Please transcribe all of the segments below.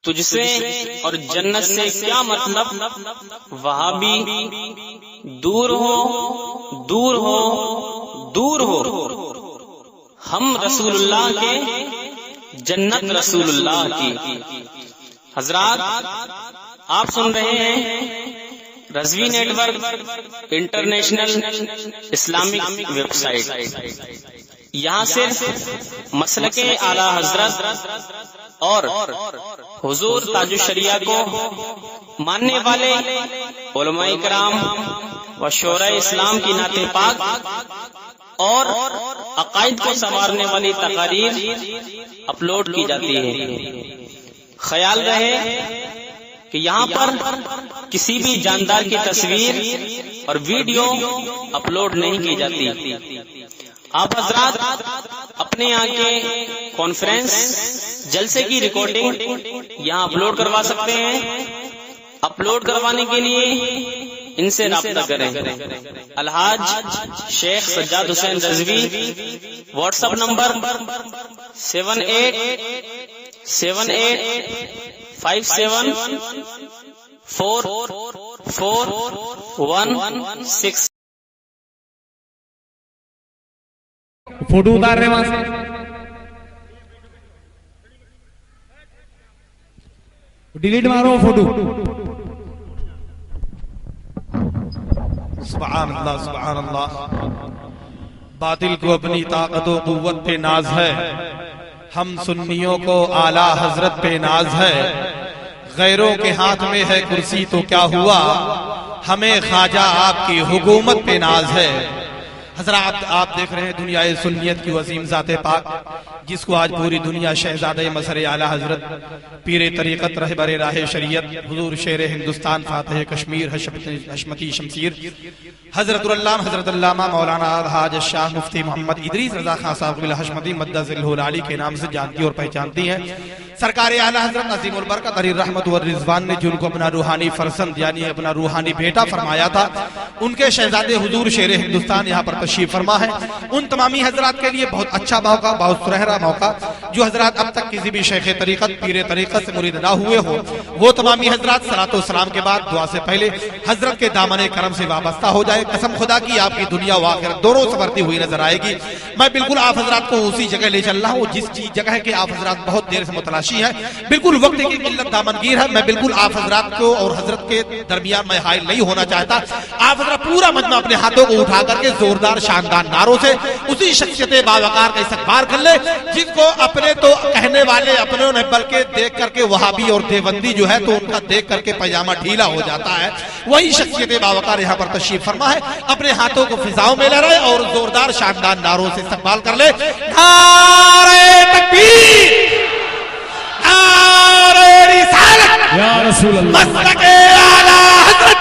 تجھ سے اور جنت سے کیا مطلب، وہابی دور ہو دور ہو دور ہو، ہم رسول اللہ کے، جنت رسول اللہ کی۔ حضرات آپ سن رہے ہیں Rizvi network international Islamic website. یہاں صرف مسلک اعلی حضرت اور حضور تاج الشریعہ کو ماننے والے علماء کرام و شورائے اسلام کی نعت پاک اور عقائد کو سنوارنے والی تقاریر اپلوڈ کی جاتی ہے۔ خیال رہے کہ یہاں پر کسی بھی جاندار کی تصویر اور ویڈیو اپلوڈ نہیں کی جاتی۔ آپ حضرات اپنے یہاں کے کانفرنس جلسے کی ریکارڈنگ یہاں اپلوڈ کروا سکتے ہیں۔ اپلوڈ کروانے کے لیے ان سے رابطہ کریں۔ الحاج Sheikh Sajjad Hussain Rizvi, WhatsApp number 7878574416۔ Photo اتار رہے وہاں سے، ڈیلیٹ مارو فوٹو۔ سبحان اللہ سبحان اللہ۔ باطل کو اپنی طاقت و قوت پہ ناز ہے، ہم سنیوں کو اعلیٰ حضرت پہ ناز ہے۔ غیروں کے ہاتھ میں ہے کرسی تو کیا ہوا، ہمیں خواجہ آپ کی حکومت پہ ناز ہے۔ حضرات آپ دیکھ رہے ہیں دنیا سنیت کی عظیم ذات پاک، جس کو آج پوری دنیا شہزادہ مظہر اعلیٰ حضرت پیر طریقت رہبر راہ شریعت حضور شیر ہندوستان فاتح کشمیر حشمتی شمشیر حضرت العلامہ حضرت علامہ مولانا الحاج شاہ مفتی محمد ادریس رضا خان صاحب الحشمتی مدہ ذلہ العالی کے نام سے جانتی اور پہچانتی ہیں۔ سرکار اعلیٰ حضرت عظیم البرکت علی الرحمت والرضوان نے جن کو اپنا روحانی فرزند یعنی اپنا روحانی بیٹا فرمایا تھا، ان کے شہزادے حضور شیر ہندوستان یہاں پر تشریف فرما ہے۔ ان تمامی حضرات کے لیے بہت اچھا موقع، بہت سنہرا موقع، جو حضرات اب تک کسی بھی شیخ طریقت پیر طریقت سے مرید نہ ہوئے ہو، وہ تمامی حضرات صلاۃ و سلام کے بعد دعا سے پہلے حضرت کے دامن کرم سے وابستہ ہو جائے۔ قسم خدا کی آپ کی دنیا و آخرت دونوں سنورتی ہوئی نظر آئے گی۔ میں بالکل آپ حضرات کو اسی جگہ لے چل رہا ہوں جس جگہ کے آپ حضرات بہت دیر سے متلاشی ہیں، بالکل وقت کی قلت دامنگیر ہے۔ میں بالکل آپ حضرات کو اور حضرت کے درمیان میں حائل نہیں ہونا چاہتا۔ آپ حضرات پورا مجمع اپنے ہاتھوں کو اٹھا کر کے زوردار شاندار نعروں سے اسی شخصیت باوقار کا استقبال کر لے جس کو اپنے تو کہنے والے اپنوں نے بلکہ دیکھ کر کے وہابی اور دیوبندی جو ہے تو ان کا دیکھ کر کے پاجامہ ڈھیلا ہو جاتا ہے۔ وہی شخصیت باوقار یہاں پر تشریف فرما ہے۔ اپنے ہاتھوں کو فضاؤں میں لہرائے اور زوردار شاندار نعروں سے استقبال کر لے۔ نعرہ تکبیر، نعرہ رسالت، یا رسول اللہ، مسلک اعلیٰ حضرت،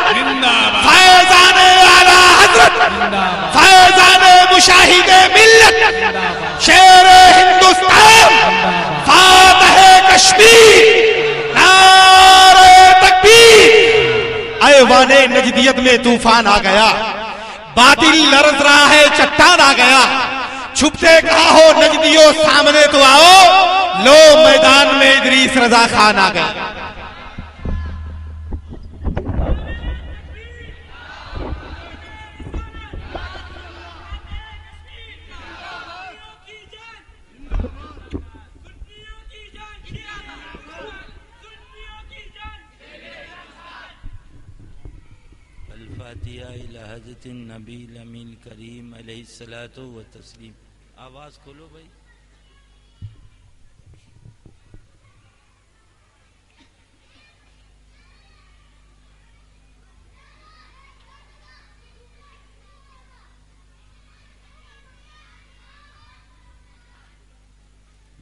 فیضان اعلیٰ حضرت، فیضان مشاہد ملت، شیر ہندوستان، فاتح کشمیر، نعرہ تکبیر۔ ایوان نجدیت میں طوفان آ گیا، باطل لرز رہا ہے چٹان آ گیا، چھپتے کہا ہو نجدیوں سامنے تو آؤ، لو میدان میں ادریس رضا خان آ گیا۔ الفاتحہ الی حضرت النبی الامین کریم علیہ الصلوۃ والتسلیم۔ آواز کھولو بھائی۔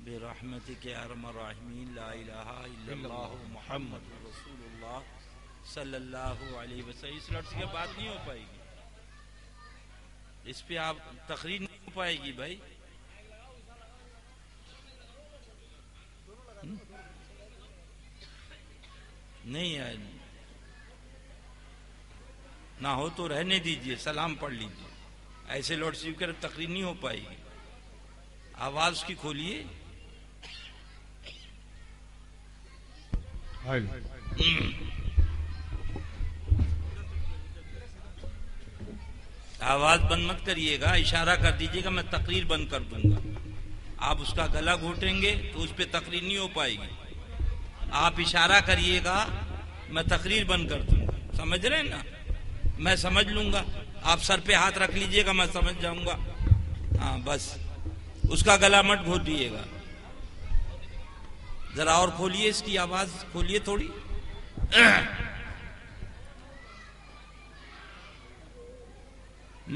برحمتک یا ارحم الراحمین، لا الہ الا اللہ محمد رسول اللہ صلی اللہ علیہ وسلم۔ اس لڑکی کے بات نہیں ہو پائے گی، اس پہ آپ تقریر نہیں ہو پائے گی بھائی۔ نہیں ہے، نہ ہو تو رہنے دیجئے، سلام پڑھ لیجئے، ایسے لاؤڈ اسپیکر تقریر نہیں ہو پائے گی۔ آواز کی کھولیے۔ آواز بند مت کریے گا، اشارہ کر دیجیے گا، میں تقریر بند کر دوں گا. آپ اس کا گلا گھونٹیں گے تو اس پہ تقریر نہیں ہو پائے گی. آپ اشارہ کریے گا، میں تقریر بند کر دوں گا. سمجھ رہے ہیں نا؟ میں سمجھ لوں گا. آپ سر پہ ہاتھ رکھ لیجئے گا، میں سمجھ جاؤں گا. ہاں بس اس کا گلا مت گھونٹیے گا. ذرا اور کھولیے، اس کی آواز کھولیے تھوڑی.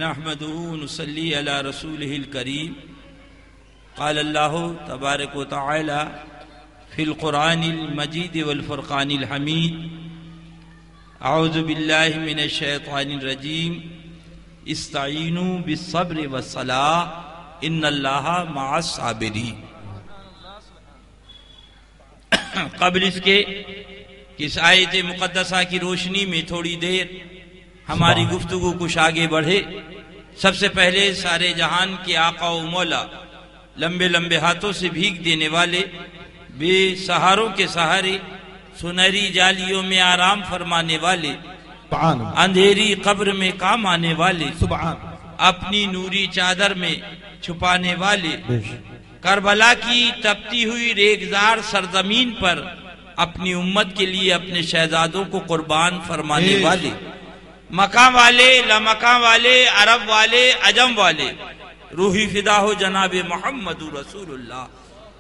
نحمده نصلی علی رسوله الکریم. قال اللہ تبارک و تعالی فی القرآن المجید والفرقان الحمید. اعوذ باللہ من الشیطان الرجیم. استعینوا بالصبر والصلاة ان اللہ مع الصابرین. قبل اس کے اس آیت مقدسہ کی روشنی میں تھوڑی دیر ہماری گفتگو کچھ آگے بڑھے. سب سے پہلے سارے جہان کے آقا و مولا، لمبے لمبے ہاتھوں سے بھیگ دینے والے، بے سہاروں کے سہارے، سنہری جالیوں میں آرام فرمانے والے، اندھیری قبر میں کام آنے والے، اپنی نوری چادر میں چھپانے والے، کربلا کی تپتی ہوئی ریگزار سرزمین پر اپنی امت کے لیے اپنے شہزادوں کو قربان فرمانے والے، مکان والے، لامکان والے، عرب والے، عجم والے، روحی فدا ہو جناب محمد رسول اللہ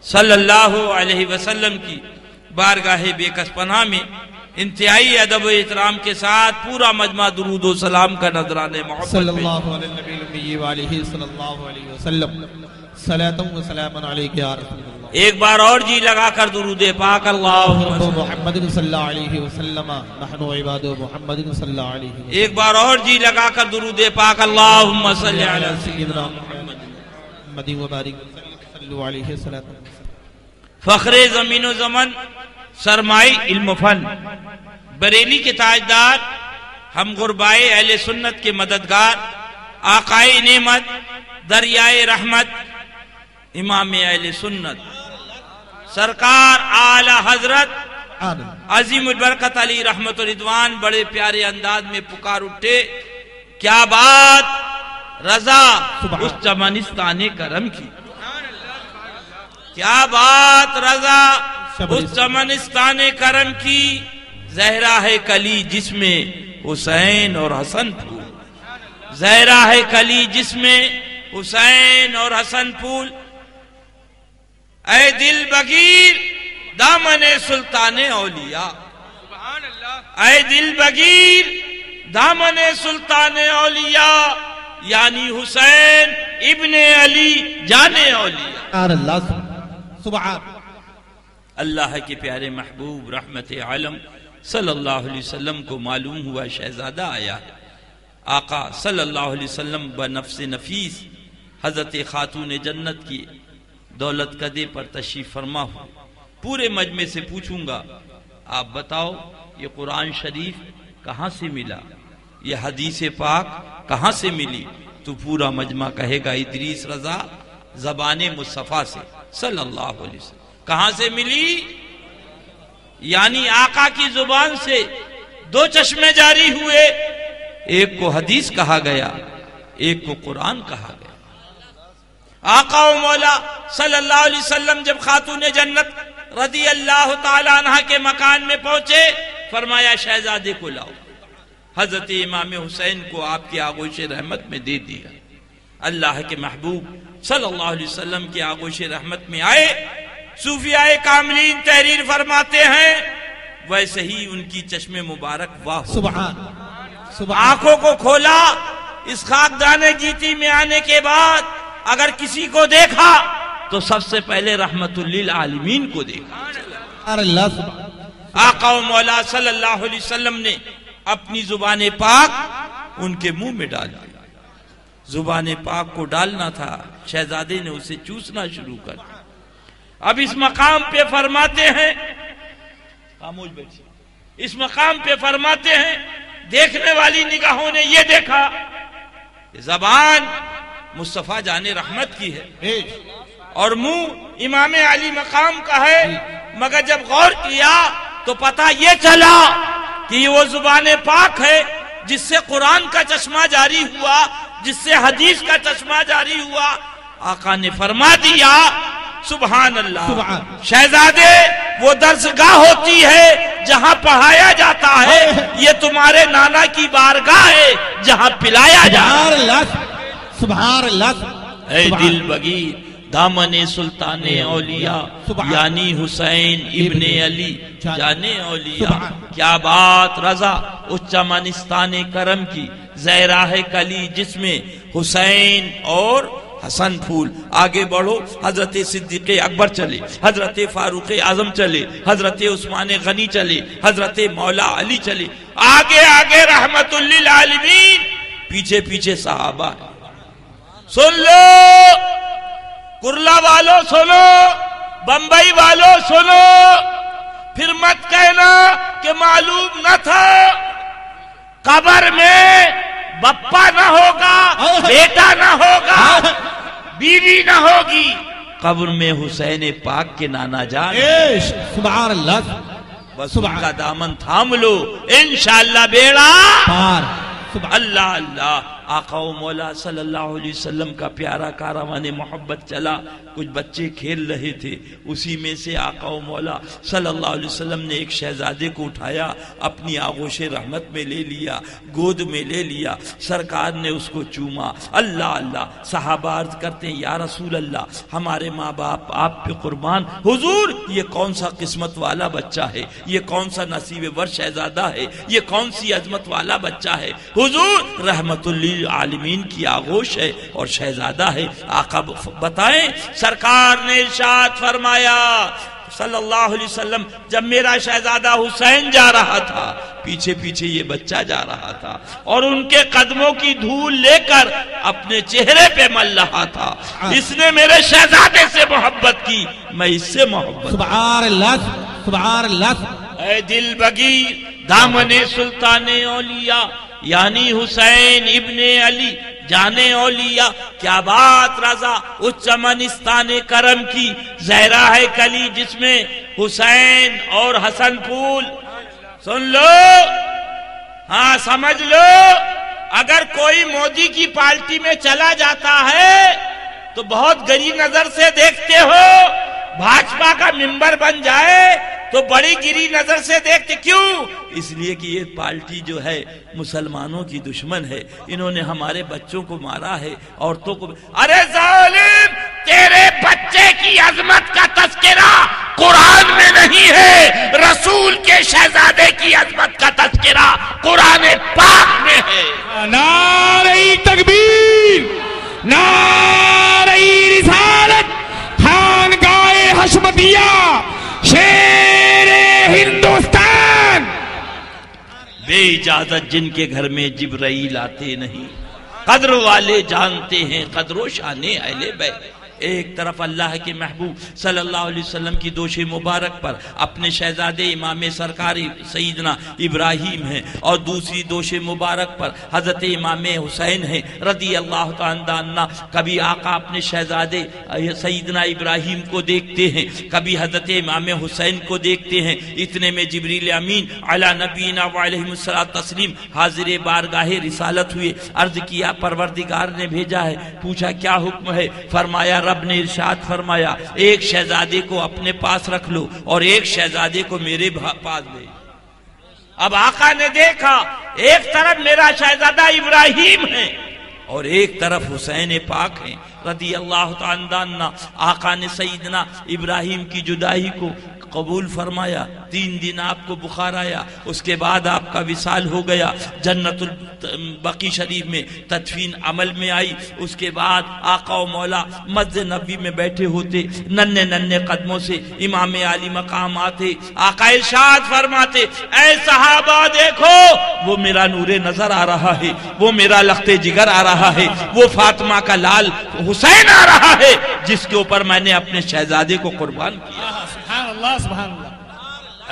صلی اللہ علیہ وسلم کی بارگاہ بے کس پناہ میں انتہائی ادب و احترام کے ساتھ پورا مجمع درود و سلام کا نذرانے محبت صلی اللہ علیہ نبی الامی وآلہ صلی اللہ علیہ وسلم. صلاۃ و سلام علیک یا رسول اللہ. ایک بار اور جی لگا کر درود پاک اللہم محمد صلی اللہ علیہ وسلم نحن عباد محمد صلی اللہ علیہ وسلم. ایک بار اور جی لگا کر درود پاک اللہم صلی علی سیدنا محمد و بارک صلی علیہ وسلم. فخر زمین و زمن، سرمائی علم و فن، بریلی کے تاجدار، ہم غربائے اہل سنت کے مددگار، آقائے نعمت، دریائے رحمت، امام اہل سنت، سرکار اعلی حضرت عظیم البرکت علی رحمت و رضوان بڑے پیارے انداز میں پکار اٹھے، کیا بات رضا اس چمنستان کرم کی، کیا بات رضا اس چمنستان کرم کی، زہرا ہے کلی جس میں حسین اور حسن پھول، زہرا ہے کلی جس میں حسین اور حسن پھول. اے دل بگیر دامن سلطان اولیاء، اے دل بگیر دامن سلطان اولیاء، یعنی حسین ابن علی جان اولیاء. سبحان اللہ کے پیارے محبوب رحمت عالم صلی اللہ علیہ وسلم کو معلوم ہوا شہزادہ آیا ہے. آقا صلی اللہ علیہ وسلم بنفس نفیس حضرت خاتون جنت کی دولت قدے پر تشریف فرما ہو. پورے مجمع سے پوچھوں گا، آپ بتاؤ یہ قرآن شریف کہاں سے ملا، یہ حدیث پاک کہاں سے ملی؟ تو پورا مجمع کہے گا ادریس رضا زبان مصطفیٰ سے صلی اللہ علیہ وسلم. کہاں سے ملی؟ یعنی آقا کی زبان سے دو چشمے جاری ہوئے، ایک کو حدیث کہا گیا، ایک کو قرآن کہا گیا. آقا و مولا صلی اللہ علیہ وسلم جب خاتون جنت رضی اللہ تعالیٰ عنہ کے مکان میں پہنچے، فرمایا شہزادے کو لاؤ. حضرت امام حسین کو آپ کی آغوش رحمت میں دے دیا. اللہ کے محبوب صلی اللہ علیہ وسلم کی آغوش رحمت میں آئے. صوفیاء کاملین تحریر فرماتے ہیں ویسے ہی ان کی چشم مبارک واہ. سبحان آنکھوں کو کھولا. اس خاکدان گیتی میں آنے کے بعد اگر کسی کو دیکھا تو سب سے پہلے رحمت للعالمین کو دیکھا. آقا و مولا صلی اللہ علیہ وسلم نے اپنی زبان پاک ان کے منہ میں ڈال دی. زبان پاک کو ڈالنا تھا، شہزادے نے اسے چوسنا شروع کر دیا. اب اس مقام پہ فرماتے ہیں، خاموش بیٹھیے، اس مقام پہ فرماتے ہیں دیکھنے والی نگاہوں نے یہ دیکھا کہ زبان مصطفیٰ جان رحمت کی ہے اور منہ امام علی مقام کا ہے، مگر جب غور کیا تو تو پتہ یہ چلا کہ یہ وہ زبان پاک ہے جس سے قرآن کا چشمہ جاری ہوا، جس سے حدیث کا چشمہ جاری ہوا۔ آقا نے فرما دیا سبحان اللہ، شہزادے وہ درسگاہ ہوتی ہے جہاں پڑھایا جاتا ہے، یہ تمہارے نانا کی بارگاہ ہے جہاں پلایا جاتا ہے۔ سبحان اللہ۔ اے دل بگیر دامن سلطان اولیاء یعنی حسین ابن علی جان اولیاء، کیا بات رضا اس چمنستان کرم کی، زہراہ کلی جس میں حسین اور حسن پھول۔ آگے بڑھو، حضرت صدیق اکبر چلے، حضرت فاروق اعظم چلے، حضرت عثمان غنی چلے، حضرت مولا علی چلے، آگے آگے رحمت للعالمین، پیچھے پیچھے صحابہ۔ سن لو کرلا والوں سنو، بمبئی والوں سنو، پھر مت کہنا کہ معلوم نہ تھا۔ قبر میں بپا نہ ہوگا، بیٹا نہ ہوگا، بیوی نہ ہوگی، قبر میں حسین پاک کے نانا جان۔ سبحان اللہ۔ بس ان کا دامن تھام لو، انشاءاللہ بیڑا پار۔ اللہ اللہ۔ آقا و مولا صلی اللہ علیہ وسلم کا پیارا کاروان محبت چلا، کچھ بچے کھیل رہے تھے، اسی میں سے آقا و مولا صلی اللہ علیہ وسلم نے ایک شہزادے کو اٹھایا، اپنی آغوش رحمت میں لے لیا، گود میں لے لیا، سرکار نے اس کو چوما۔ اللہ اللہ۔ صحابہ عرض کرتے ہیں یا رسول اللہ، ہمارے ماں باپ آپ پہ قربان، حضور یہ کون سا قسمت والا بچہ ہے، یہ کون سا نصیب ور شہزادہ ہے، یہ کون سی عظمت والا بچہ ہے، حضور رحمت للعالمین کی آغوش ہے اور شہزادہ ہے۔ آقا بتائیں، سرکار نے ارشاد فرمایا صلی اللہ علیہ وسلم، جب میرا شہزادہ حسین جا رہا تھا، پیچھے پیچھے یہ بچہ جا رہا تھا اور ان کے قدموں کی دھول لے کر اپنے چہرے پہ مل رہا تھا۔ اس نے میرے شہزادے سے محبت کی، میں اس سے محبت۔ سبحان اللہ۔ سبحان اللہ۔ اے دل بگیر دامن سلطان اولیاء یعنی حسین ابن علی جان اولیاء، کیا بات رضا اس چمنستان کرم کی، زہراہ کلی جس میں حسین اور حسن پھول۔ سن لو، ہاں سمجھ لو، اگر کوئی مودی کی پارٹی میں چلا جاتا ہے تو بہت گری نظر سے دیکھتے ہو، بھاجپا کا ممبر بن جائے تو بڑی گری نظر سے دیکھتے، کیوں؟ اس لیے کہ یہ پارٹی جو ہے مسلمانوں کی دشمن ہے، انہوں نے ہمارے بچوں کو مارا ہے، عورتوں کو۔ ارے ظالم، تیرے بچے کی عظمت کا تذکرہ قرآن میں نہیں ہے، رسول کے شہزادے کی عظمت کا تذکرہ قرآن پاک میں ہے۔ نعرہ تکبیر، نعرہ رسالت، خانقاہ حشمتیہ، شیر ہندوستان۔ بے اجازت جن کے گھر میں جبرائیل آتے نہیں، قدر والے جانتے ہیں قدر و شان اہل بیت۔ ایک طرف اللہ کے محبوب صلی اللہ علیہ وسلم کی دوش مبارک پر اپنے شہزادے امام سرکاری سیدنا ابراہیم ہیں، اور دوسری دوش مبارک پر حضرت امام حسین ہیں رضی اللہ تعالیٰ عنہ۔ کبھی آقا اپنے شہزادے سیدنا ابراہیم کو دیکھتے ہیں، کبھی حضرت امام حسین کو دیکھتے ہیں۔ اتنے میں جبریل امین علی نبینا وعلیہ الصلوۃ والتسلیم حاضر بارگاہ رسالت ہوئے، عرض کیا پروردگار نے بھیجا ہے۔ پوچھا کیا حکم ہے؟ فرمایا رب نے ارشاد فرمایا ایک شہزادے کو اپنے پاس رکھ لو اور ایک شہزادے کو میرے پاس لے۔ اب آقا نے دیکھا ایک طرف میرا شہزادہ ابراہیم ہے اور ایک طرف حسین پاک ہیں رضی اللہ تعالیٰ عنہ۔ آقا نے سیدنا ابراہیم کی جدائی کو قبول فرمایا، 3 دن آپ کو بخار آیا، اس کے بعد آپ کا وصال ہو گیا، جنت البقیع شریف میں تدفین عمل میں آئی۔ اس کے بعد آقا و مولا مسجد نبوی میں بیٹھے ہوتے، ننھے ننھے قدموں سے امام علی مقام آتے، آقا ارشاد فرماتے اے صحابہ دیکھو وہ میرا نور نظر آ رہا ہے، وہ میرا لخت جگر آ رہا ہے، وہ فاطمہ کا لال حسین آ رہا ہے جس کے اوپر میں نے اپنے شہزادے کو قربان کیا۔ سبحان اللہ، سبحان اللہ۔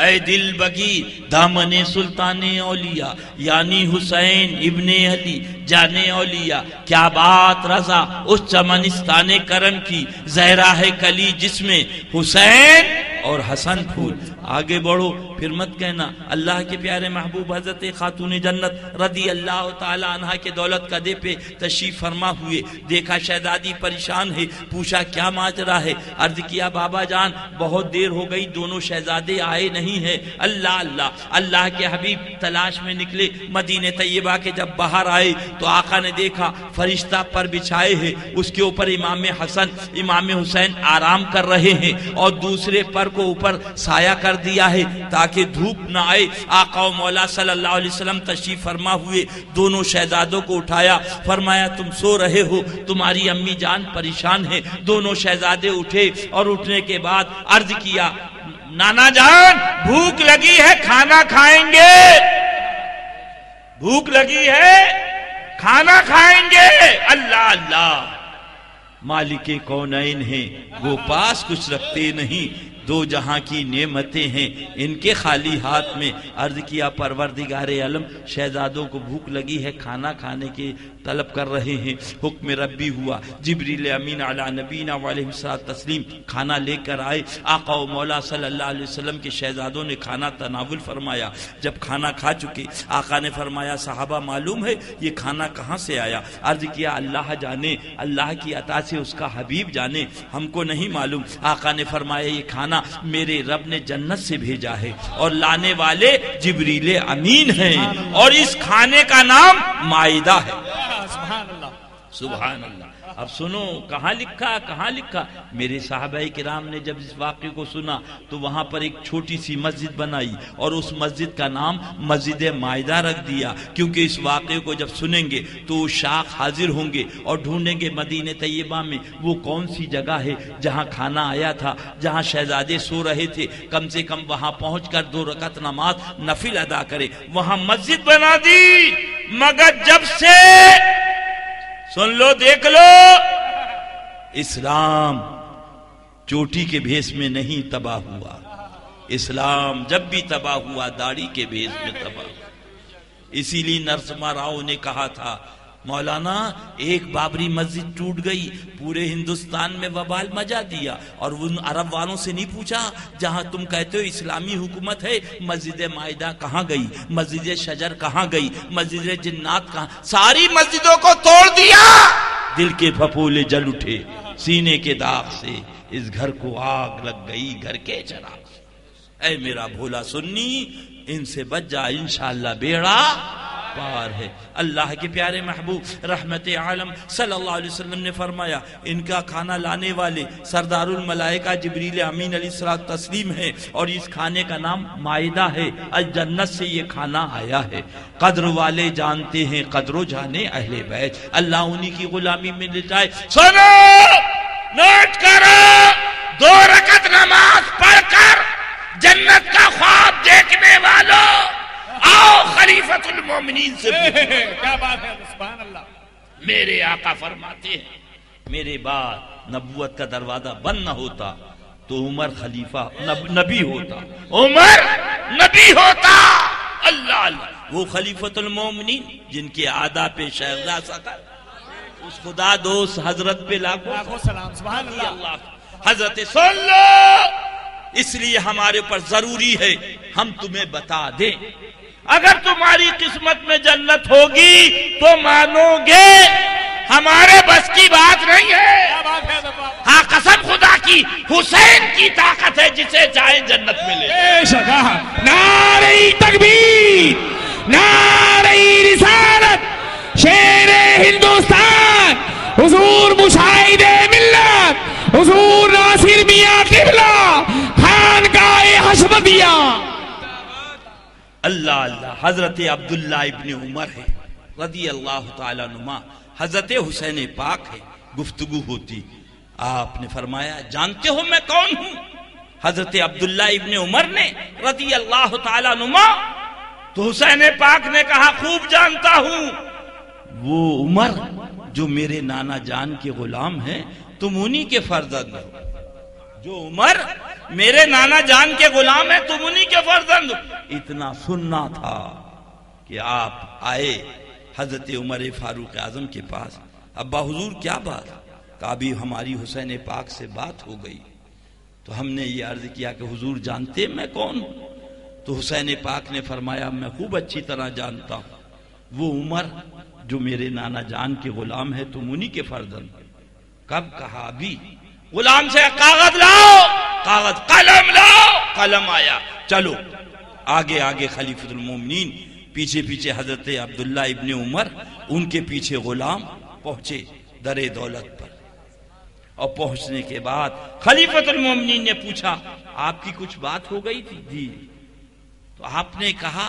اے دل بگی دامن سلطان اولیاء یعنی حسین ابن علی جان اولیاء، کیا بات رضا اس چمنستان کرم کی، زہراہ کلی جس میں حسین اور حسن پھول۔ آگے بڑھو، پھر مت کہنا اللہ کے پیارے محبوب حضرت خاتون جنت رضی اللہ تعالی عنہ کے دولت قدے پہ تشریف فرما ہوئے، دیکھا شہزادی پریشان ہے، پوچھا کیا ماجرا ہے؟ عرض کیا بابا جان بہت دیر ہو گئی، دونوں شہزادے آئے نہیں ہیں۔ اللہ اللہ، اللہ کے حبیب تلاش میں نکلے، مدینہ طیبہ کے جب باہر آئے تو آقا نے دیکھا فرشتہ پر بچھائے ہیں، اس کے اوپر امام حسن امام حسین آرام کر رہے ہیں، اور دوسرے پر کو اوپر سایہ کر دیا ہے تاکہ دھوپ نہ آئے۔ آقا و مولا صلی اللہ علیہ وسلم تشریف فرما ہوئے، دونوں شہزادوں کو اٹھایا، فرمایا تم سو رہے ہو، تمہاری امی جان پریشان ہیں۔ دونوں شہزادے اٹھے اور اٹھنے کے بعد عرض کیا نانا جان بھوک لگی ہے، کھانا کھائیں گے؟ بھوک لگی ہے، کھانا کھائیں گے؟ اللہ اللہ، مالک کونین ہیں، وہ پاس کچھ رکھتے نہیں، دو جہاں کی نعمتیں ہیں ان کے خالی ہاتھ میں۔ عرض کیا پروردگار عالم شہزادوں کو بھوک لگی ہے، کھانا کھانے کے طلب کر رہے ہیں، حکم ربی ہوا، جبریل امین علی نبینا علیہ الصلوۃ تسلیم کھانا لے کر آئے۔ آقا و مولا صلی اللہ علیہ وسلم کے شہزادوں نے کھانا تناول فرمایا۔ جب کھانا کھا چکے آقا نے فرمایا صحابہ معلوم ہے یہ کھانا کہاں سے آیا؟ عرض کیا اللہ جانے، اللہ کی عطا سے اس کا حبیب جانے، ہم کو نہیں معلوم۔ آقا نے فرمایا یہ کھانا میرے رب نے جنت سے بھیجا ہے اور لانے والے جبریل امین ہیں، اور اس کھانے کا نام مائدہ ہے۔ سبحان اللہ۔ اب سنو کہاں لکھا، کہاں لکھا؟ میرے صحابہ کرام نے جب اس واقعے کو سنا تو وہاں پر ایک چھوٹی سی مسجد بنائی اور اس مسجد کا نام مسجد مائدہ رکھ دیا، کیونکہ اس واقعے کو جب سنیں گے تو شاخ حاضر ہوں گے اور ڈھونڈیں گے مدینہ طیبہ میں وہ کون سی جگہ ہے جہاں کھانا آیا تھا، جہاں شہزادے سو رہے تھے، کم سے کم وہاں پہنچ کر 2 رکعت نماز نفل ادا کرے۔ وہاں مسجد بنا دی، مگر جب سے سن لو دیکھ لو اسلام چوٹی کے بھیس میں نہیں تباہ ہوا، اسلام جب بھی تباہ ہوا داڑھی کے بھیس میں تباہ ہوا۔ اسی لیے نرسما راؤ نے کہا تھا مولانا ایک بابری مسجد ٹوٹ گئی، پورے ہندوستان میں وبال مچا دیا، اور ان عرب والوں سے نہیں پوچھا جہاں تم کہتے ہو اسلامی حکومت ہے مسجد مائدہ کہاں گئی، مسجد شجر کہاں گئی، مسجد جنات کہاں؟ ساری مسجدوں کو توڑ دیا۔ دل کے پھپھولے جل اٹھے سینے کے داغ سے، اس گھر کو آگ لگ گئی گھر کے چراغ سے۔ اے میرا بھولا سنی ان سے بچ جا، انشاءاللہ بیڑا پار ہے۔ اللہ کے پیارے محبوب رحمت عالم صلی اللہ علیہ وسلم نے فرمایا ان کا کھانا لانے والے سردار الملائکہ جبریل امین علیہ الصلوۃ تسلیم ہے، اور اس کھانے کا نام مائدہ ہے، الجنت سے یہ کھانا آیا ہے۔ قدر والے جانتے ہیں قدر و جانے اہل بیت، اللہ انہی کی غلامی میں لٹائے۔ سنو نوٹ کرو، 2 رکعت نماز پڑھ کر جنت کا خواب دیکھنے والوں آؤ خلیفۃ المومنین سے کیا بات ہے، سبحان اللہ۔ میرے آقا فرماتے ہیں میرے بعد نبوت کا دروازہ بند نہ ہوتا تو عمر خلیفہ نبی ہوتا، عمر نبی ہوتا۔ اللہ اللہ، وہ خلیفۃ المومنین جن کے عادہ پہ شہزاد سکر، اس خدا دوست حضرت پہ لاکھوں سلام، سبحان اللہ۔ حضرت سن لو، اس لیے ہمارے پر ضروری ہے ہم تمہیں بتا دیں، اگر تمہاری قسمت میں جنت ہوگی تو مانو گے، ہمارے بس کی بات نہیں ہے۔ ہاں قسم خدا کی حسین کی طاقت ہے، جسے چاہے جنت ملے۔ نعرہ تکبیر، نعرہ رسالت، شیر ہندوستان حضور مشاہد ملت حضور ناصر میاں قبلہ خانقاہ حشمتیہ۔ اللہ اللہ، حضرت عبداللہ ابن عمر ہے رضی اللہ تعالیٰ عنہما، حضرت حسین پاک ہے، گفتگو ہوتی، آپ نے فرمایا جانتے ہو میں کون ہوں؟ حضرت عبداللہ ابن عمر نے رضی اللہ تعالیٰ عنہما، تو حسین پاک نے کہا خوب جانتا ہوں، وہ عمر جو میرے نانا جان کے غلام ہیں تم انہی کے فرزند ہو، جو عمر میرے نانا جان کے غلام ہیں تم انہی کے فرزند ہو۔ اتنا سننا تھا کہ آپ آئے حضرت عمر فاروق اعظم کے پاس، ابا حضور کیا بات؟ کہا بھی ہماری حسین پاک سے بات ہو گئی تو ہم نے یہ عرض کیا کہ حضور جانتے میں کون ہوں؟ تو حسین پاک نے فرمایا میں خوب اچھی طرح جانتا ہوں، وہ عمر جو میرے نانا جان کے غلام ہے، تم انہی کے فرزند۔ کب کہا؟ ابھی۔ غلام سے کاغذ لاؤ، کاغذ، قلم لاؤ، قلم آیا، چلو آگے آگے خلیفۃ المومنین، پیچھے پیچھے حضرت عبداللہ ابن عمر، ان کے پیچھے غلام پہنچے در دولت پر۔ اور پہنچنے کے بعد خلیفۃ المومنین نے پوچھا آپ کی کچھ بات ہو گئی تھی؟ جی۔ تو آپ نے کہا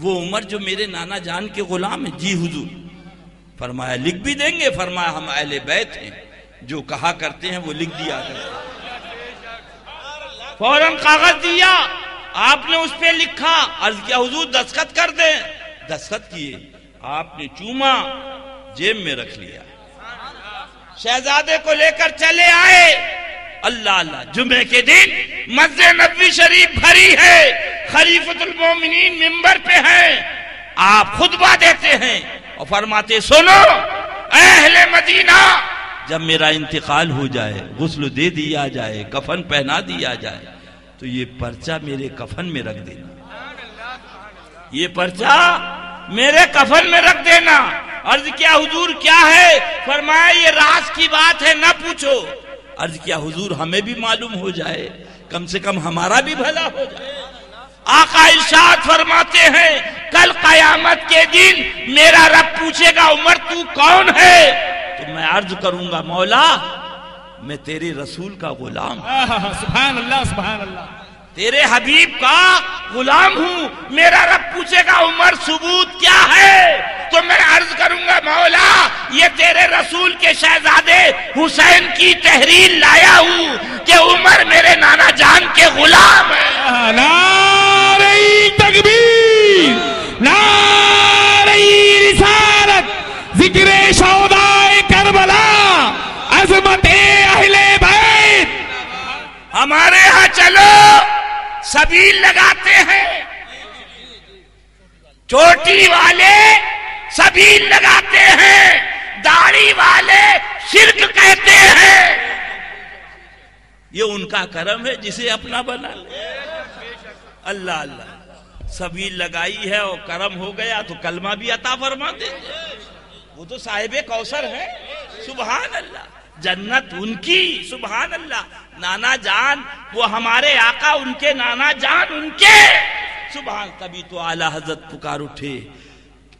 وہ عمر جو میرے نانا جان کے غلام ہیں؟ جی حضور۔ فرمایا لکھ بھی دیں گے؟ فرمایا ہم اہل بیت ہیں، جو کہا کرتے ہیں وہ لکھ دیا کرتے ہیں۔ فوراً کاغذ دیا، آپ نے اس پہ لکھا، عرض کیا حضور دستخط کر دیں؟ دستخط کیے، آپ نے چوما، جیب میں رکھ لیا، شہزادے کو لے کر چلے آئے۔ اللہ اللہ، جمعے کے دن مسجد نبوی شریف بھری ہے، خلیفۃ المومنین منبر پہ ہیں، آپ خطبہ دیتے ہیں اور فرماتے سنو اہل مدینہ، جب میرا انتقال ہو جائے، غسل دے دیا جائے، کفن پہنا دیا جائے، تو یہ پرچہ میرے کفن میں رکھ دینا، یہ پرچہ میرے کفن میں رکھ دینا۔ عرض کیا حضور کیا ہے؟ فرمایا یہ راز کی بات ہے، نہ پوچھو۔ عرض کیا حضور ہمیں بھی معلوم ہو جائے، کم سے کم ہمارا بھی بھلا ہو جائے۔ آقا ارشاد فرماتے ہیں کل قیامت کے دن میرا رب پوچھے گا عمر تو کون ہے؟ تو میں عرض کروں گا مولا میں تیرے رسول کا غلام ہوں، سبحان اللہ سبحان اللہ، تیرے حبیب کا غلام ہوں۔ میرا رب پوچھے گا عمر ثبوت کیا ہے؟ تو میں عرض کروں گا مولا یہ تیرے رسول کے شہزادے حسین کی تحریر لایا ہوں کہ عمر میرے نانا جان کے غلام ہے۔ نعرہ تکبیر، نعرہ رسالت، ذکر شہدائے کربلا، عظمت اہل بیت۔ ہمارے ہاں چلو سبیل لگاتے ہیں، چوٹی والے سبیل لگاتے ہیں، داڑھی والے شرک کہتے ہیں۔ یہ ان کا کرم ہے جسے اپنا بنا لے۔ اللہ اللہ، سبیل لگائی ہے اور کرم ہو گیا تو کلمہ بھی عطا فرما دیں گے۔ وہ تو صاحب کوثر ہے، سبحان اللہ، جنت ان کی، سبحان اللہ۔ نانا جان وہ ہمارے آقا، ان کے نانا جان ان کے، سبحان۔ تبھی تو اعلیٰ حضرت پکار اٹھے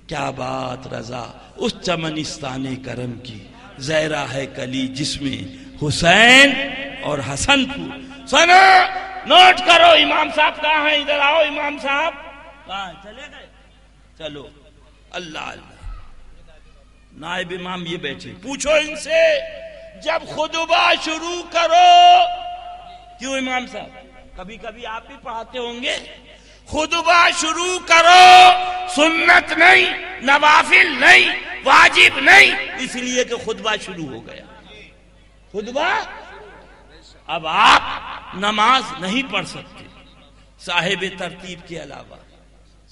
کیا بات رضا اس چمنستان کرم کی، زہرا ہے کلی جس میں حسین اور حسن پھول۔ سنو نوٹ کرو، امام صاحب کہاں ہیں؟ ادھر آؤ، امام صاحب کہاں ہیں؟ چلے گئے؟ چلو، اللہ اللہ، نائب امام یہ بیٹھے، پوچھو ان سے جب خطبہ شروع کرو، کیوں امام صاحب کبھی کبھی آپ بھی پڑھاتے ہوں گے، خطبہ شروع کرو، سنت نہیں، نوافل نہیں، واجب نہیں، اس لیے کہ خطبہ شروع ہو گیا۔ خطبہ اب آپ نماز نہیں پڑھ سکتے صاحب ترتیب کے علاوہ،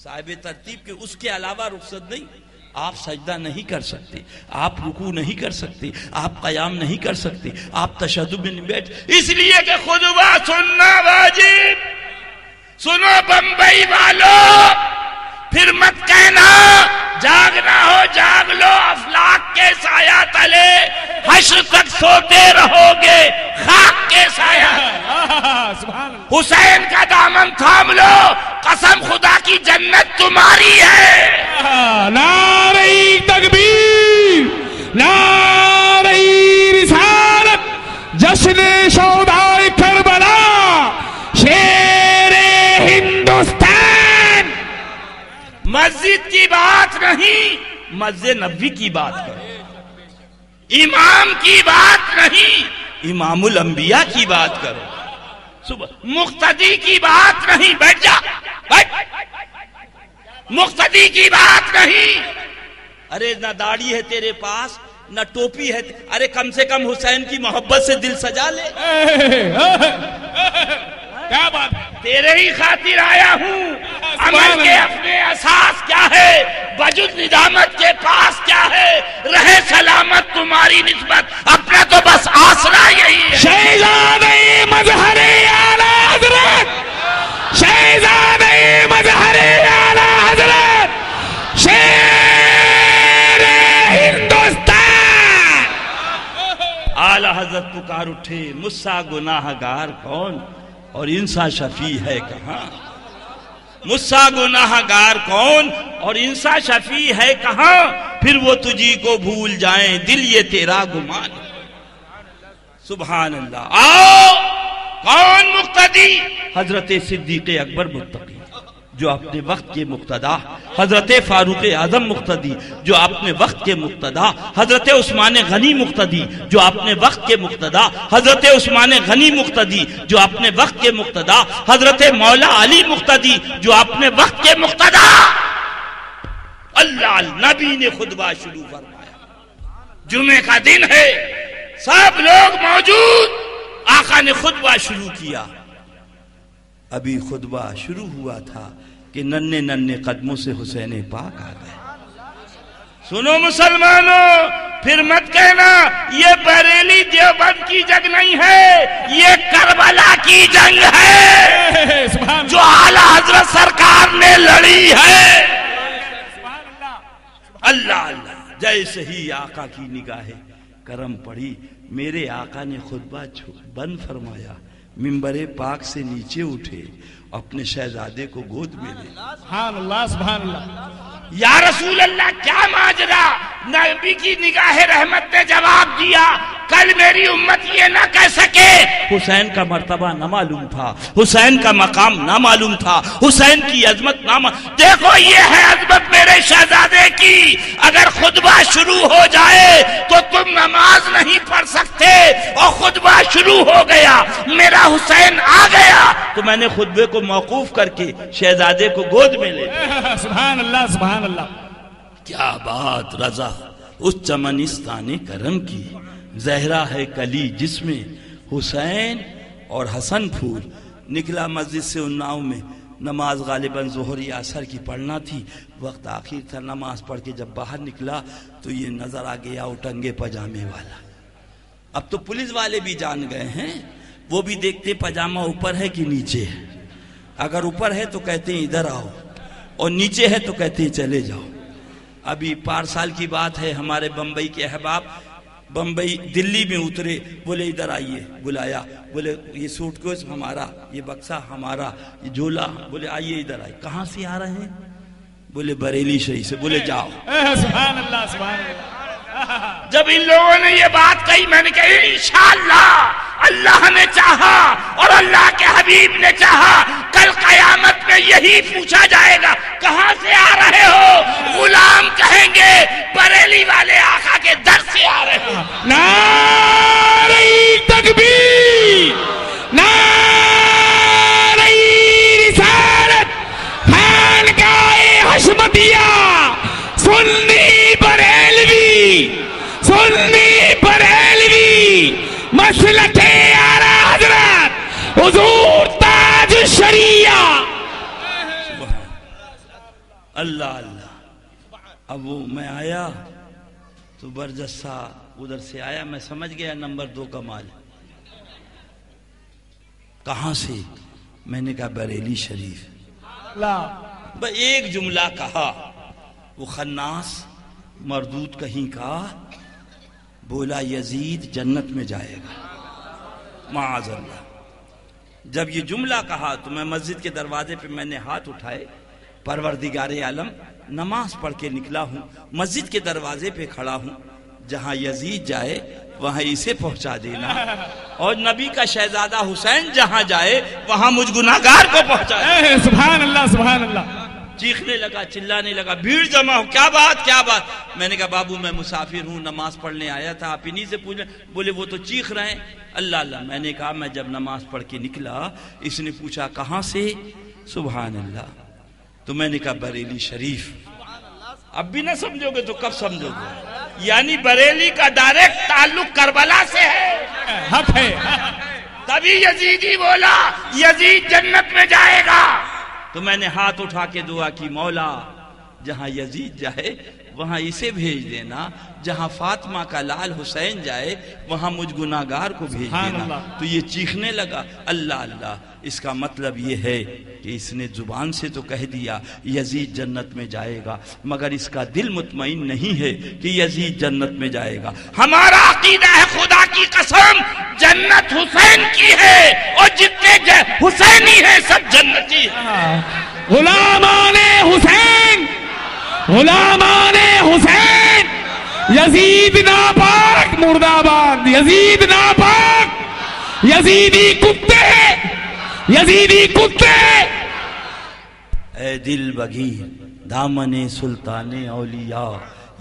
صاحب ترتیب کے اس کے علاوہ رخصت نہیں۔ آپ سجدہ نہیں کر سکتے، آپ رکوع نہیں کر سکتے، آپ قیام نہیں کر سکتے، آپ تشہد میں نہیں بیٹھ، اس لیے کہ خطبہ سننا واجب۔ سنو بمبئی والو، پھر مت کہنا جاگنا ہو جاگ لو، افلاک کے سایہ تلے حشر تک سوتے رہو گے، خاک کے سایہ۔ حسین کا دامن تھام لو، قسم خدا کی جنت تمہاری ہے۔ نعرہ تکبیر، نعرہ رسالت، جشن شہدائے کربلا، شیر ہندوستان۔ مسجد کی بات نہیں، مسجد نبوی کی بات کرو، امام کی بات نہیں، امام الانبیاء کی بات کرو، مقتدی کی بات نہیں، بیٹھ جا، مقتدی کی بات نہیں۔ ارے نہ داڑھی ہے تیرے پاس، نہ ٹوپی ہے، ارے کم سے کم حسین کی محبت سے دل سجا لے۔ کیا بات ہے؟ تیرے ہی خاطر آیا ہوں، عمل کے اپنے اساس کیا ہے، وجود ندامت کے پاس کیا ہے، رہے سلامت تمہاری نسبت، اپنا تو بس آسرا یہی ہے۔ شہزادہ مظہر اعلی حضرت، شہزادہ مظہر اعلی حضرت، شیر ہندوستان۔ اعلی حضرت پکار اٹھے، مجھسا گناہ گار کون اور انسا شفیع ہے کہاں؟ مجھسا گناہ گار کون اور انسا شفیع ہے کہاں؟ پھر وہ تجھی کو بھول جائیں، دل یہ تیرا گمان۔ سبحان اللہ۔ آؤ، کون مقتدی؟ حضرت صدیق اکبر متقی جو اپنے وقت کے مقتدا، حضرت فاروق اعظم مقتدی جو اپنے وقت کے مقتدا، حضرت عثمان غنی مقتدی جو اپنے وقت کے مقتدا، حضرت عثمان غنی مقتدی جو اپنے وقت کے مقتدا، حضرت مولا علی مقتدی جو اپنے وقت کے مقتدا۔ اللہ نبی نے خطبہ شروع فرمایا، جمعے کا دن ہے، سب لوگ موجود، آقا نے خطبہ شروع کیا۔ ابھی خطبہ شروع ہوا تھا کہ ننھے ننھے قدموں سے حسین پاک آ گئے۔ سنو مسلمانوں، پھر مت کہنا یہ بریلی دیوبند کی جنگ نہیں ہے، یہ کربلا کی جنگ ہے جو اعلیٰ حضرت سرکار نے لڑی ہے۔ اللہ اللہ، جیسے ہی آقا کی نگاہ کرم پڑی، میرے آقا نے خطبہ بند فرمایا، منبر پاک سے نیچے اٹھے، اپنے شہزادے کو گود میں لے۔ سبحان اللہ، سبحان اللہ۔ یا رسول اللہ، کیا ماجرا؟ نبی کی نگاہ رحمت نے جواب دیا، کل میری امت یہ نہ کہہ سکے حسین کا مرتبہ نہ معلوم تھا، حسین کا مقام نہ معلوم تھا، حسین کی عظمت نہ دیکھو یہ ہے عظمت میرے شہزادے کی۔ اگر خطبہ شروع ہو جائے تو تم نماز نہیں پڑھ سکتے، اور خطبہ شروع ہو گیا، میرا حسین آ گیا، تو میں نے خطبے کو موقوف کر کے شہزادے کو گود میں لے لیا۔ سبحان اللہ، سبحان اللہ۔ کیا بات رضا اس چمنستان کرم کی، زہرا ہے کلی جس میں حسین اور حسن پھول۔ نکلا مسجد سے اناؤ میں، نماز غالباً ظہر یا عصر کی پڑھنا تھی، وقت آخر تھا، نماز پڑھ کے جب باہر نکلا تو یہ نظر آ گیا اٹنگے پجامے والا۔ اب تو پولیس والے بھی جان گئے ہیں، وہ بھی دیکھتے پجامہ اوپر ہے کہ نیچے ہے، اگر اوپر ہے تو کہتے ہیں ادھر آؤ، اور نیچے ہے تو کہتے ہیں چلے جاؤ۔ ابھی 5 سال کی بات ہے، ہمارے بمبئی کے احباب بمبئی دلی میں اترے، بولے ادھر آئیے، بلایا، بولے یہ سوٹ کیس ہمارا، یہ بکسا ہمارا، یہ جھولا، بولے آئیے ادھر آئیے۔ کہاں سے آ رہے ہیں؟ بولے بریلی شہید سے۔ بولے جاؤ۔ سبحان اللہ، سبحان اللہ۔ جب ان لوگوں نے یہ بات کہی، میں نے کہا انشاءاللہ اللہ نے چاہا اور اللہ کے حبیب نے چاہا، کل قیامت میں یہی پوچھا جائے گا کہاں سے آ رہے ہو؟ غلام کہیں گے بریلی والے آقا کے در سے آ رہے ہیں۔ نعرہ تکبیر، نعرہ رسالت، خانقاہ حشمتیہ، سنی بریلوی، سنی بریلوی، مسلک اعلیٰ حضرت حضور تاج الشریعہ۔ اللہ اللہ۔ اب وہ میں آیا تو برجستہ ادھر سے آیا، میں سمجھ گیا نمبر 2 کا مال۔ کہاں سے؟ میں نے کہا بریلی شریف۔ بس ایک جملہ کہا، وہ خناس مردود کہیں کا، بولا یزید جنت میں جائے گا معاذ اللہ۔ جب یہ جملہ کہا تو میں مسجد کے دروازے پہ میں نے ہاتھ اٹھائے، پروردگار عالم نماز پڑھ کے نکلا ہوں، مسجد کے دروازے پہ کھڑا ہوں، جہاں یزید جائے وہاں اسے پہنچا دینا، اور نبی کا شہزادہ حسین جہاں جائے وہاں مجھ گناہگار کو پہنچا دینا۔ سبحان اللہ، سبحان اللہ۔ چیخنے لگا، چلانے لگا، بھیڑ جمع ہو، کیا بات کیا بات؟ میں نے کہا بابو میں مسافر ہوں، نماز پڑھنے آیا تھا، آپ انہی سے پوچھ لیں۔ بولے وہ تو چیخ رہے ہیں۔ اللہ اللہ۔ میں نے کہا میں جب نماز پڑھ کے نکلا، اس نے پوچھا کہاں سے؟ سبحان اللہ۔ تو میں نے کہا بریلی شریف۔ اب بھی نہ سمجھو گے تو کب سمجھو گے؟ یعنی بریلی کا ڈائریکٹ تعلق کربلا سے ہے، حق ہے۔ تبھی یزیدی بولا یزید جنت میں جائے گا۔ تو میں نے ہاتھ اٹھا کے دعا کی، مولا جہاں یزید جائے وہاں اسے بھیج دینا، جہاں فاطمہ کا لال حسین جائے وہاں مجھ گناہگار کو بھیج دینا۔ تو یہ چیخنے لگا، اللہ اللہ، اس کا مطلب یہ ہے کہ اس نے زبان سے تو کہہ دیا یزید جنت میں جائے گا، مگر اس کا دل مطمئن نہیں ہے کہ یزید جنت میں جائے گا۔ ہمارا عقیدہ ہے خدا کی قسم جنت حسین کی ہے، اور جتنے حسینی ہیں سب جنتی ہیں۔ غلامان حسین، غلامان حسین، یزید ناپاک مرد آباد، یزید ناپاک، یزیدی کتے، یزیدی کتے۔ اے دل بگیر دامن سلطان اولیاء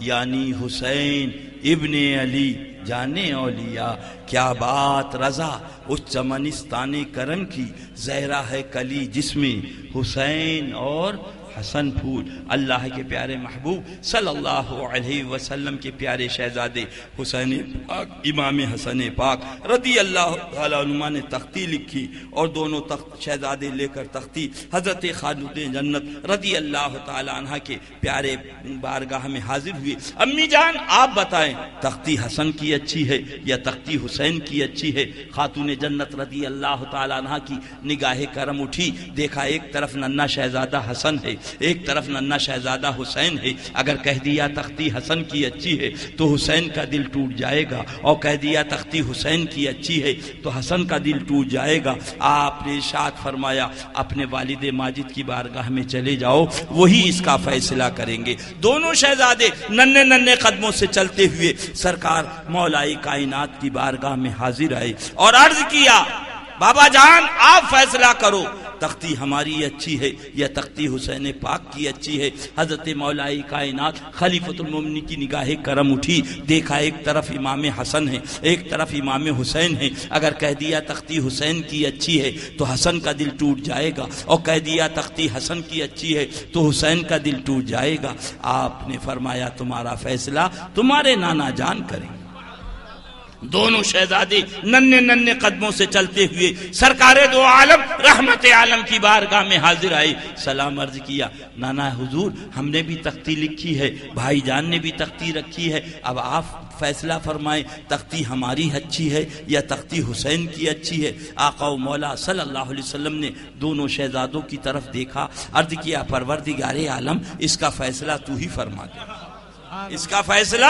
یعنی حسین ابن علی جانے اولیاء، کیا بات رضا اس چمنستان کرم کی، زہرا ہے کلی جس میں حسین اور حسن پھول۔ اللہ کے پیارے محبوب صلی اللہ علیہ وسلم کے پیارے شہزادے حسین پاک امام حسن پاک رضی اللہ تعالیٰ عنہ نے تختی لکھی، اور دونوں شہزادے لے کر تختی حضرت خالد جنت رضی اللہ تعالیٰ عنہ کے پیارے بارگاہ میں حاضر ہوئے۔ امی جان آپ بتائیں تختی حسن کی اچھی ہے یا تختی حسین کی اچھی ہے؟ خاتون جنت رضی اللہ تعالیٰ عنہ کی نگاہ کرم اٹھی، دیکھا ایک طرف ننھا شہزادہ حسن ہے، ایک طرف ننھا شہزادہ حسین ہے۔ اگر کہہ دیا تختی حسن کی اچھی ہے تو حسین کا دل ٹوٹ جائے گا، اور کہہ دیا تختی حسین کی اچھی ہے تو حسن کا دل ٹوٹ جائے گا۔ آپ نے ارشاد فرمایا اپنے والد ماجد کی بارگاہ میں چلے جاؤ، وہی اس کا فیصلہ کریں گے۔ دونوں شہزادے ننھے ننھے قدموں سے چلتے ہوئے سرکار مولا کائنات کی بارگاہ میں حاضر آئے اور عرض کیا بابا جان آپ فیصلہ کرو، تختی ہماری اچھی ہے یا تختی حسین پاک کی اچھی ہے؟ حضرت مولا کائنات خلیفۃ المومنین کی نگاہ کرم اٹھی، دیکھا ایک طرف امام حسن ہے ایک طرف امام حسین ہے۔ اگر کہہ دیا تختی حسین کی اچھی ہے تو حسن کا دل ٹوٹ جائے گا، اور کہہ دیا تختی حسن کی اچھی ہے تو حسین کا دل ٹوٹ جائے گا۔ آپ نے فرمایا تمہارا فیصلہ تمہارے نانا جان کریں۔ دونوں شہزادے ننھے ننھے قدموں سے چلتے ہوئے سرکار دو عالم رحمت عالم کی بارگاہ میں حاضر آئے، سلام عرض کیا، نانا حضور ہم نے بھی تختی لکھی ہے، بھائی جان نے بھی تختی رکھی ہے، اب آپ فیصلہ فرمائیں تختی ہماری اچھی ہے یا تختی حسین کی اچھی ہے؟ آقا و مولا صلی اللہ علیہ وسلم نے دونوں شہزادوں کی طرف دیکھا، عرض کیا پروردگار عالم اس کا فیصلہ تو ہی فرما دے، اس کا فیصلہ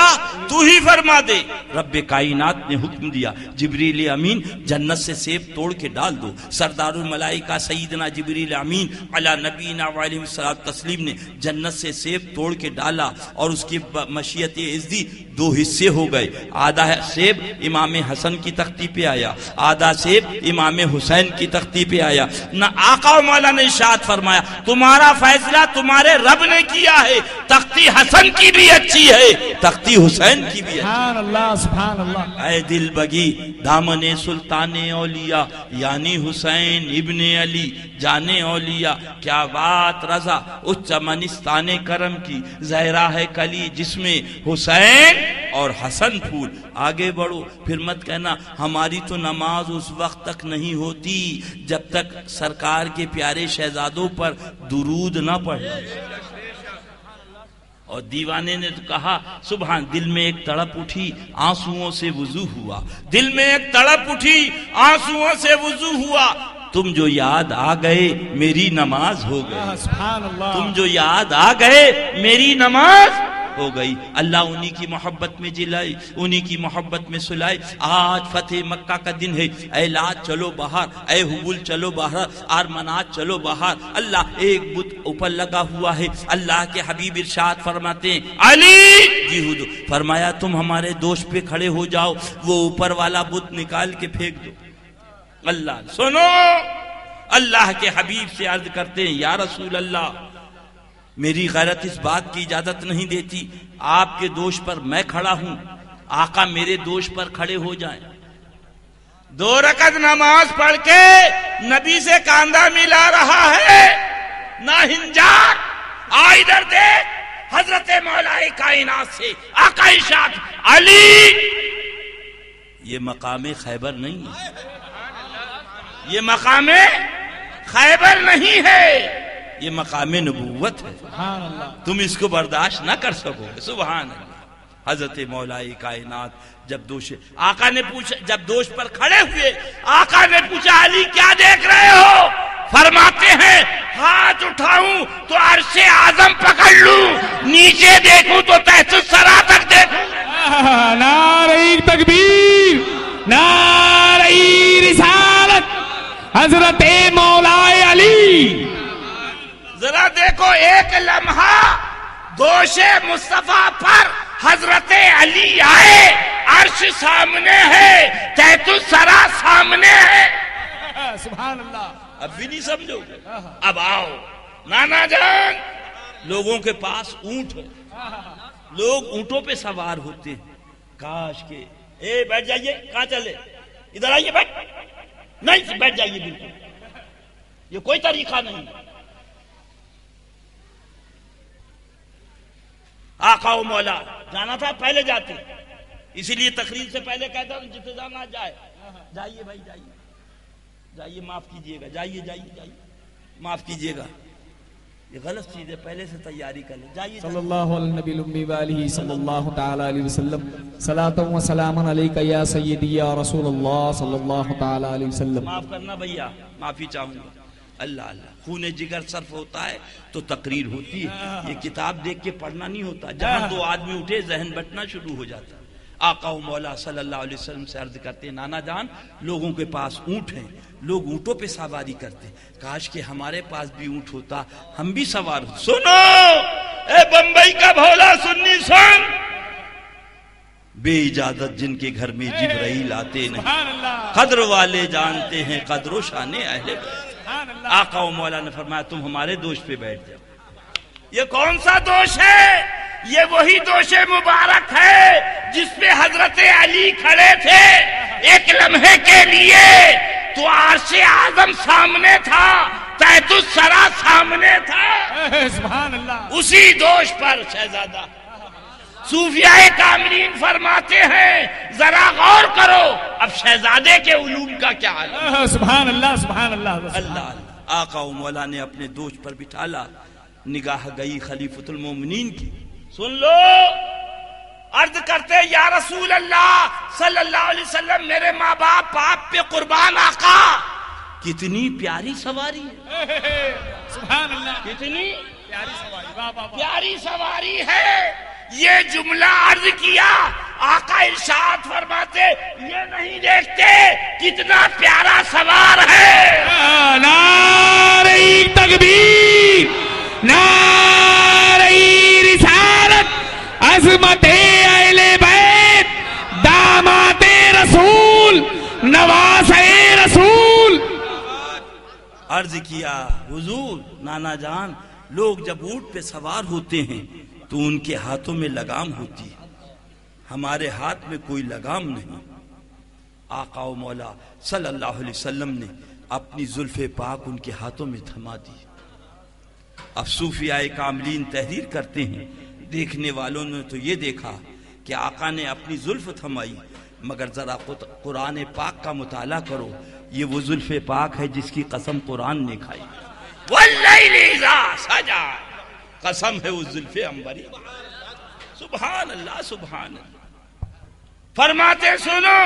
تو ہی فرما دے۔ رب کائنات نے حکم دیا جبریل امین جنت سے سیب توڑ کے ڈال دو۔ سردار الملائکہ سیدنا جبریل امین علی نبینا وعلیہ الصلوۃ تسلیم نے جنت سے سیب توڑ کے ڈالا، اور اس کی مشیت عزتی دو حصے ہو گئے، آدھا سیب امام حسن کی تختی پہ آیا، آدھا سیب امام حسین کی تختی پہ آیا۔ نہ آقا و مولا نے ارشاد فرمایا تمہارا فیصلہ تمہارے رب نے کیا ہے، تختی حسن کی بھی اچھی ہے تختی حسین کی بھی اچھی۔ سبحان اللہ سبحان اللہ۔ اے دل بگی دامن سلطان اولیاء یعنی حسین ابن علی جانے اولیاء، کیا بات رضا اس چمنستان کرم کی، زہرا ہے کلی جس میں حسین اور حسن پھول۔ آگے بڑھو، پھر مت کہنا ہماری تو نماز اس وقت تک نہیں ہوتی جب تک سرکار کے پیارے شہزادوں پر درود نہ پڑھے۔ اور دیوانے نے تو کہا سبحان، دل میں ایک تڑپ اٹھی آنسوؤں سے وضو ہوا، دل میں ایک تڑپ اٹھی آنسوؤں سے وضو ہوا، تم جو یاد آ گئے میری نماز ہو گئی، سبحان اللہ، تم جو یاد آ گئے میری نماز ہو گئی۔ اللہ انہی کی محبت میں جلائے، انہی کی محبت میں سلائے۔ آج فتح مکہ کا دن ہے، اے لات چلو باہر، اے حبل چلو باہر، آرمنات چلو باہر۔ اللہ ایک بت اوپر لگا ہوا ہے، اللہ کے حبیب ارشاد فرماتے ہیں علی جی حضور فرمایا تم ہمارے دوش پہ کھڑے ہو جاؤ، وہ اوپر والا بت نکال کے پھینک دو۔ اللہ سنو، اللہ کے حبیب سے عرض کرتے ہیں یا رسول اللہ میری غیرت اس بات کی اجازت نہیں دیتی، آپ کے دوش پر میں کھڑا ہوں، آقا میرے دوش پر کھڑے ہو جائیں۔ 2 رکعت نماز پڑھ کے نبی سے کاندھا ملا رہا ہے نا ہنجار، آ ادھر دیکھ، حضرت مولا کائنات سے آقا ارشاد علی، یہ مقام خیبر نہیں ہے، یہ مقام خیبر نہیں ہے، یہ مقام نبوت ہے، تم اس کو برداشت نہ کر سکو گے. سبحان اللہ. حضرت مولائی کائنات جب دوش آقا نے پوچھا، جب دوش پر کھڑے ہوئے آقا نے پوچھا علی کیا دیکھ رہے ہو؟ فرماتے ہیں ہاتھ اٹھاؤں تو عرش اعظم پکڑ لوں، نیچے دیکھوں تو تحت الثری تک دیکھوں. نعرہ تکبیر، نعرہ رسالت حضرت مولا علی. ذرا دیکھو ایک لمحہ دوش مصطفیٰ پر حضرت علی آئے، عرش سامنے ہے، تحت الثری سامنے ہے. سبحان اللہ. اب بھی نہیں سمجھو گے؟ اب آؤ نانا جان، لوگوں کے پاس اونٹ ہے، لوگ اونٹوں پہ سوار ہوتے ہیں. کاش کے اے بیٹھ جائیے، کہاں چلے؟ ادھر آئیے، بیٹھ نہیں، بیٹھ جائیے. بالکل یہ کوئی طریقہ نہیں. آقا و مولا جانا تھا پہلے جاتے، اسی لیے تقریر سے پہلے کہتا ہوں جتنے جانا جائے. جائیے بھائی، جائیے جائیے، معاف کیجئے گا، جائیے جائیے جائیے، معاف کیجئے گا، یہ غلط چیز ہے، پہلے سے تیاری کر لیں. جائیے صلی اللہ علی نبی الامی وآلہ صلی اللہ تعالی علیہ وسلم. صلاۃ و سلام علیک یا سیدی یا رسول اللہ صلی اللہ تعالی علیہ وسلم. معاف کرنا بھیا، معافی چاہوں گا. اللہ اللہ، خون جگر صرف ہوتا ہے تو تقریر ہوتی ہے. یہ کتاب دیکھ کے پڑھنا نہیں ہوتا. جہاں دو آدمی اٹھے ذہن بٹنا شروع ہو جاتا ہے. آقا و مولا صلی اللہ علیہ وسلم سے عرض کرتے ہیں نانا جان، لوگوں کے پاس اونٹ ہیں، لوگ اونٹوں پہ سواری کرتے، کاش کہ ہمارے پاس بھی اونٹ ہوتا، ہم بھی سوار ہوتے. سنو اے بمبئی کا بھولا سنی سن، بے اجازت جن کے گھر میں جبرائیل آتے نہیں، قدر والے جانتے ہیں قدر و شان اہل بیت. آقا و مولا نے فرمایا تم ہمارے دوش پہ بیٹھ جاؤ. یہ کون سا دوش ہے؟ یہ وہی دوش مبارک ہے جس پہ حضرت علی کھڑے تھے. ایک لمحے کے لیے تو عرش اعظم سامنے تھا، تحت الثری سامنے تھا. سبحان اللہ. اسی دوش پر شہزادہ صوفیاء کاملین فرماتے ہیں ذرا غور کرو اب شہزادے کے علوم کا کیا حال ہے. سبحان اللہ، سبحان اللہ. اللہ. آقا و مولا نے اپنے دوش پر بٹھالا، نگاہ گئی خلیفۃ المومنین کی. سن لو، عرض کرتے یا رسول اللہ صلی اللہ علیہ وسلم، میرے ماں باپ آپ پہ قربان آقا. کتنی پیاری سواری ہے، سبحان اللہ. کتنی پیاری سواری، واہ واہ واہ. پیاری سواری ہے. یہ جملہ عرض کیا، آقا ارشاد فرماتے یہ نہیں دیکھتے کتنا پیارا سوار ہے. نعرہ تکبیر، نعرہ رسالت، عظمت اہل بیت، داماد رسول، نواسہ رسول. عرض کیا حضور نانا جان، لوگ جب اونٹ پہ سوار ہوتے ہیں تو ان کے ہاتھوں میں لگام ہوتی ہے، ہمارے ہاتھ میں کوئی لگام نہیں. آقا و مولا صلی اللہ علیہ وسلم نے اپنی زلف پاک ان کے ہاتھوں میں تھما دی. اب صوفیاء کاملین تحریر کرتے ہیں، دیکھنے والوں نے تو یہ دیکھا کہ آقا نے اپنی زلف تھمائی، مگر ذرا قرآن پاک کا مطالعہ کرو، یہ وہ زلف پاک ہے جس کی قسم قرآن نے کھائی. واللیل اذا سجا، قسم ہے اس زلف عنبری. سبحان اللہ، سبحان اللہ. فرماتے سنو،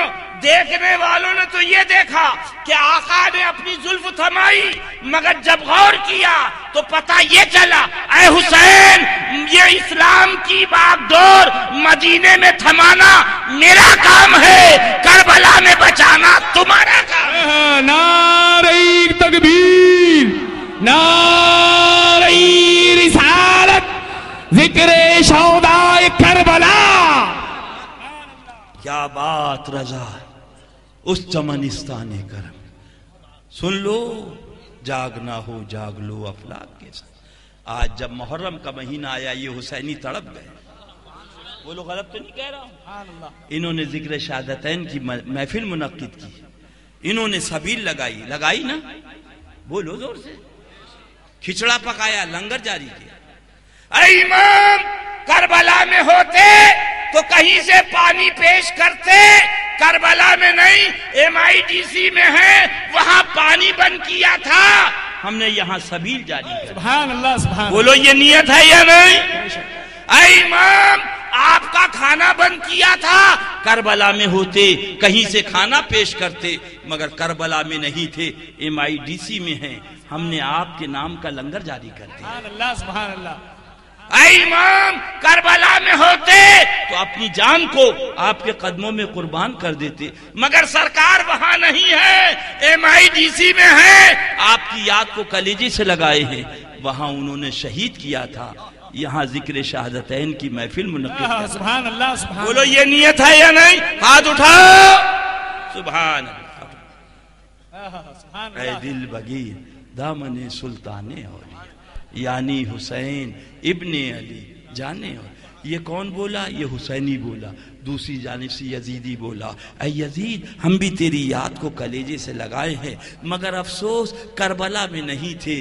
دیکھنے والوں نے تو یہ دیکھا کہ آقا نے اپنی زلف تھمائی، مگر جب غور کیا تو پتہ یہ چلا اے حسین، یہ اسلام کی باغ ڈور مدینے میں تھمانا میرا کام ہے، کربلا میں بچانا تمہارا کام ہے. نعرہ تکبیر، نعرہ رسالت، ذکر شہداء کربلا. کیا بات رضا اس چمنستان کرم. سن لو، جاگنا ہو جاگ لو افلاک کے ساتھ. آج جب محرم کا مہینہ آیا یہ حسینی تڑپ گئے. وہ لوگ غلط تو نہیں کہہ رہا ہوں. انہوں نے ذکر شہادتین کی محفل منعقد کی، انہوں نے سبیل لگائی نا، بولو زور سے، کھچڑا پکایا، لنگر جاری کیا. اے امام، کربلا میں ہوتے تو کہیں سے پانی پیش کرتے، کربلا میں نہیں، MIDC میں ہے، وہاں پانی بند کیا تھا. ہم نے یہاں سبیل جاری کر دی۔ سبحان اللہ سبحان اللہ۔ بولو یہ نیت ہے یا نہیں؟ اے امام آپ کا کھانا بند کیا تھا، کربلا میں ہوتے کہیں سے کھانا پیش کرتے، مگر کربلا میں نہیں تھے، MIDC میں ہیں، ہم نے آپ کے نام کا لنگر جاری کر دیا۔ سبحان اللہ سبحان اللہ۔ اے امام کربلا میں ہوتے تو اپنی جان کو آپ کے قدموں میں قربان کر دیتے، مگر سرکار وہاں نہیں ہے، MIDC میں ہے، آپ کی یاد کو کلیجے سے لگائے ہیں، وہاں انہوں نے شہید کیا تھا، یہاں ذکر شہادتین کی محفل منعقد کر۔ سبحان اللہ سبحان بولو یہ نیت ہے یا نہیں؟ ہاتھ اٹھاؤ۔ سبحان اللہ۔ اے دل بگیر دامن سلطان اولیاء، یعنی حسین ابن علی جانے ہو۔ یہ کون بولا؟ یہ حسینی بولا، دوسری جانب سے یزیدی بولا، اے یزید ہم بھی تیری یاد کو کلیجے سے لگائے ہیں، مگر افسوس کربلا میں نہیں تھے،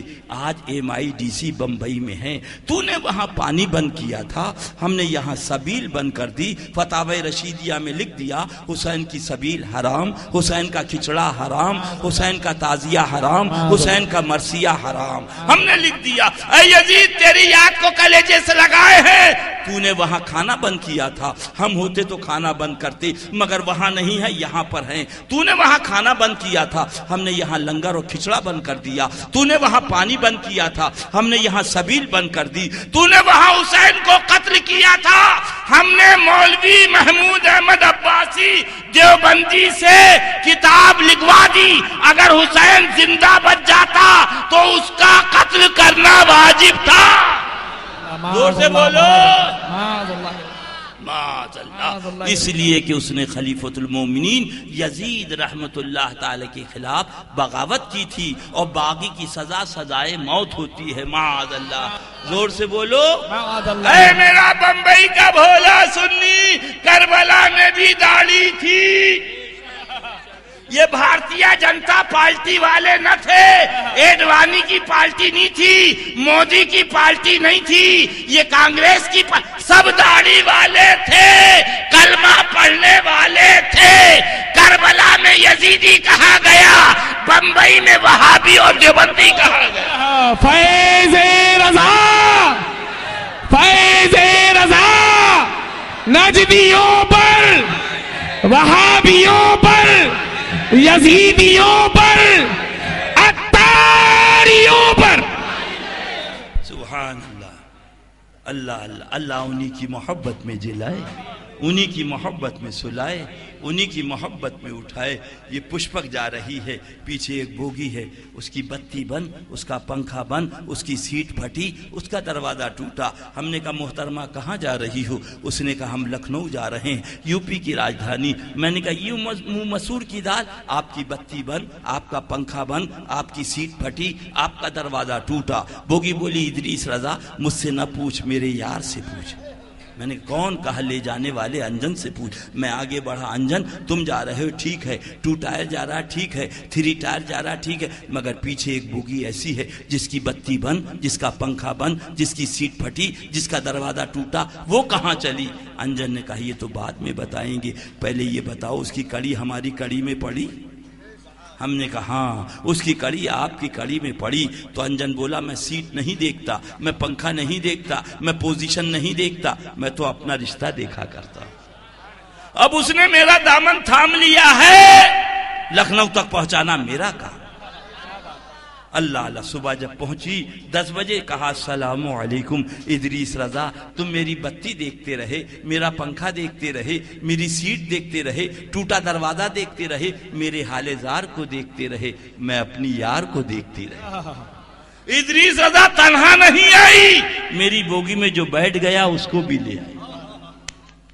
آج MIDC بمبئی میں ہیں، تو نے وہاں پانی بند کیا تھا، ہم نے یہاں سبیل بند کر دی، فتاوی رشیدیہ میں لکھ دیا حسین کی سبیل حرام، حسین کا کھچڑا حرام، حسین کا تعزیہ حرام، حسین کا مرثیہ حرام، ہم نے لکھ دیا۔ اے یزید تیری یاد کو کلیجے سے لگائے ہیں، تو نے وہاں کھانا بند کیا تھا، ہم ہوتے تو کھانا بند کرتے، مگر وہاں نہیں ہے، یہاں پر ہیں، تو نے وہاں کھانا بند کیا تھا، ہم نے یہاں لنگر اور کھچڑا بند کر دیا، تو نے وہاں پانی بند کیا تھا، ہم نے یہاں سبیل بند کر دی، تو نے وہاں حسین کو قتل کیا تھا، ہم نے مولوی محمود احمد عباسی دیوبندی سے کتاب لکھوا دی، اگر حسین زندہ بچ جاتا تو اس کا قتل کرنا واجب تھا۔ زور سے بولو معاذ اللہ۔ اس لیے کہ اس نے خلیفۃ المومنین یزید رحمت اللہ تعالی کے خلاف بغاوت کی تھی، اور باغی کی سزا سزائے موت ہوتی ہے، معاذ اللہ۔ زور سے بولو اے میرا بمبئی کا بھولا سنی، کربلا میں بھی داڑھی تھی، یہ بھارتیہ جنتا پارٹی والے نہ تھے، ایڈوانی کی پارٹی نہیں تھی، مودی کی پارٹی نہیں تھی، یہ کانگریس کی سب داڑھی والے تھے، کلمہ پڑھنے والے تھے۔ کربلا میں یزیدی کہا گیا، بمبئی میں وہابی اور دیوبندی کہا گیا۔ فیض رضا، فیض رضا نجدیوں پر، وہابیوں پر، یزیدیوں پر، اتاریوں پر۔ سبحان اللہ، اللہ اللہ اللہ انہی کی محبت میں جلائے، انہی کی محبت میں سلائے، انہی کی محبت میں اٹھائے۔ یہ پشپک جا رہی ہے، پیچھے ایک بوگی ہے، اس کی بتی بند، اس کا پنکھا بند، اس کی سیٹ پھٹی، اس کا دروازہ ٹوٹا۔ ہم نے کہا محترمہ کہاں جا رہی ہو؟ اس نے کہا ہم لکھنؤ جا رہے ہیں، UP کی راجدھانی۔ میں نے کہا یہ منہ مسور کی دال، آپ کی بتی بند، آپ کا پنکھا بند، آپ کی سیٹ پھٹی، آپ کا دروازہ ٹوٹا۔ بوگی بولی ادریس رضا مجھ سے نہ پوچھ، میرے یار سے پوچھ۔ میں نے کون کہا لے جانے والے انجن سے پوچھ۔ میں آگے بڑھا، انجن تم جا رہے ہو ٹھیک ہے، 2 ٹائر جا رہا ٹھیک ہے، 3 ٹائر جا رہا ٹھیک ہے، مگر پیچھے ایک بوگی ایسی ہے جس کی بتی بند، جس کا پنکھا بند، جس کی سیٹ پھٹی، جس کا دروازہ ٹوٹا، وہ کہاں چلی؟ انجن نے کہا یہ تو بعد میں بتائیں گے، پہلے یہ بتاؤ اس کی کڑی ہماری کڑی میں پڑی؟ ہم نے کہا ہاں اس کی کڑی آپ کی کڑی میں پڑی۔ تو انجن بولا میں سیٹ نہیں دیکھتا، میں پنکھا نہیں دیکھتا، میں پوزیشن نہیں دیکھتا، میں تو اپنا رشتہ دیکھا کرتا۔ اب اس نے میرا دامن تھام لیا ہے، لکھنؤ تک پہنچانا میرا کام۔ اللہ اللہ، صبح جب پہنچی 10 بجے کہا السلام علیکم ادریس رضا، تم میری بتی دیکھتے رہے، میرا پنکھا دیکھتے رہے، میری سیٹ دیکھتے رہے، ٹوٹا دروازہ دیکھتے رہے، میرے حال زار کو دیکھتے رہے، میں اپنی یار کو دیکھتی رہی۔ ادریس رضا تنہا نہیں آئی، میری بوگی میں جو بیٹھ گیا اس کو بھی لے آئی۔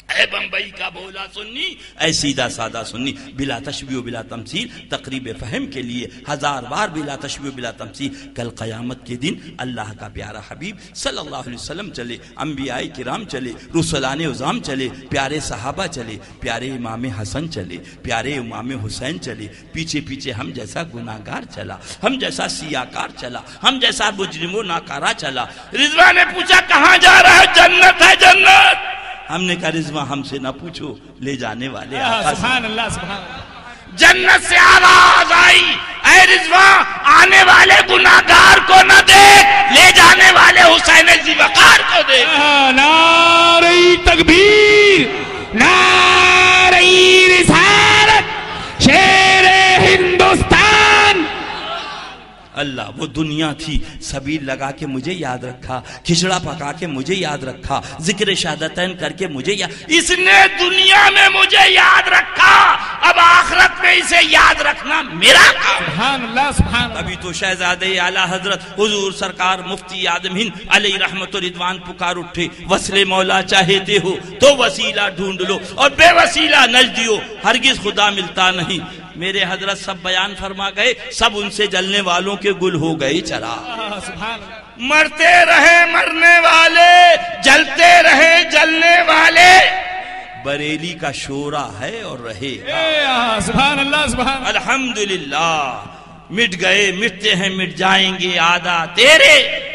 اے بمبئی کا بولا سنی، اے سیدھا سادہ سنی، بلا تشبیہ و بلا تمثیل، تقریب فہم کے لیے 1000 بار بلا تشبیہ و بلا تمثیل۔ کل قیامت کے دن اللہ کا پیارا حبیب صلی اللہ علیہ وسلم چلے، انبیاء کرام چلے، رسولان عظام چلے، پیارے صحابہ چلے، پیارے امام حسن چلے، پیارے امام حسین چلے، پیچھے پیچھے ہم جیسا گناہگار چلا، ہم جیسا سیاکار چلا، ہم جیسا مجرم و ناکارہ چلا۔ رضوان نے پوچھا کہاں جا رہا ہے؟ جنت ہے جنت۔ ہم نے کہا رضوان ہم سے نہ پوچھو، لے جانے والے آقا۔ سبحان اللہ سبحان اللہ۔ جنت سے آواز آئی، اے رضوان آنے والے گناہگار کو نہ دیکھ، لے جانے والے حسین ذی وقار کو دیکھ۔ نعرہ تکبیر، نعرہ رسالت، شیر ہندوستان۔ اللہ وہ دنیا تھی، سبیل لگا کے مجھے یاد رکھا، کھچڑا پکا کے مجھے یاد رکھا، ذکر شہادتین کر کے مجھے اس نے دنیا میں مجھے یاد رکھا، اب آخرت میں اسے یاد رکھنا میرا کام۔ سبحان اللہ، سبحان اللہ۔ ابھی تو شہزادے اعلیٰ حضرت حضور سرکار مفتی اعظم ہند علیہ رحمت و رضوان پکار اٹھے، وصل مولا چاہتے ہو تو وسیلہ ڈھونڈ لو اور بے وسیلہ نجدیو، ہرگز خدا ملتا نہیں۔ میرے حضرت سب بیان فرما گئے، سب ان سے جلنے والوں کے گل ہو گئے چراغ۔ سبحان اللہ۔ مرتے رہے مرنے والے، جلتے رہے جلنے والے، بریلی کا شورا ہے اور رہے گا۔ سبحان اللہ، سبحان اللہ۔ الحمدللہ مٹ گئے، مٹتے ہیں، مٹ جائیں گے آدھا تیرے،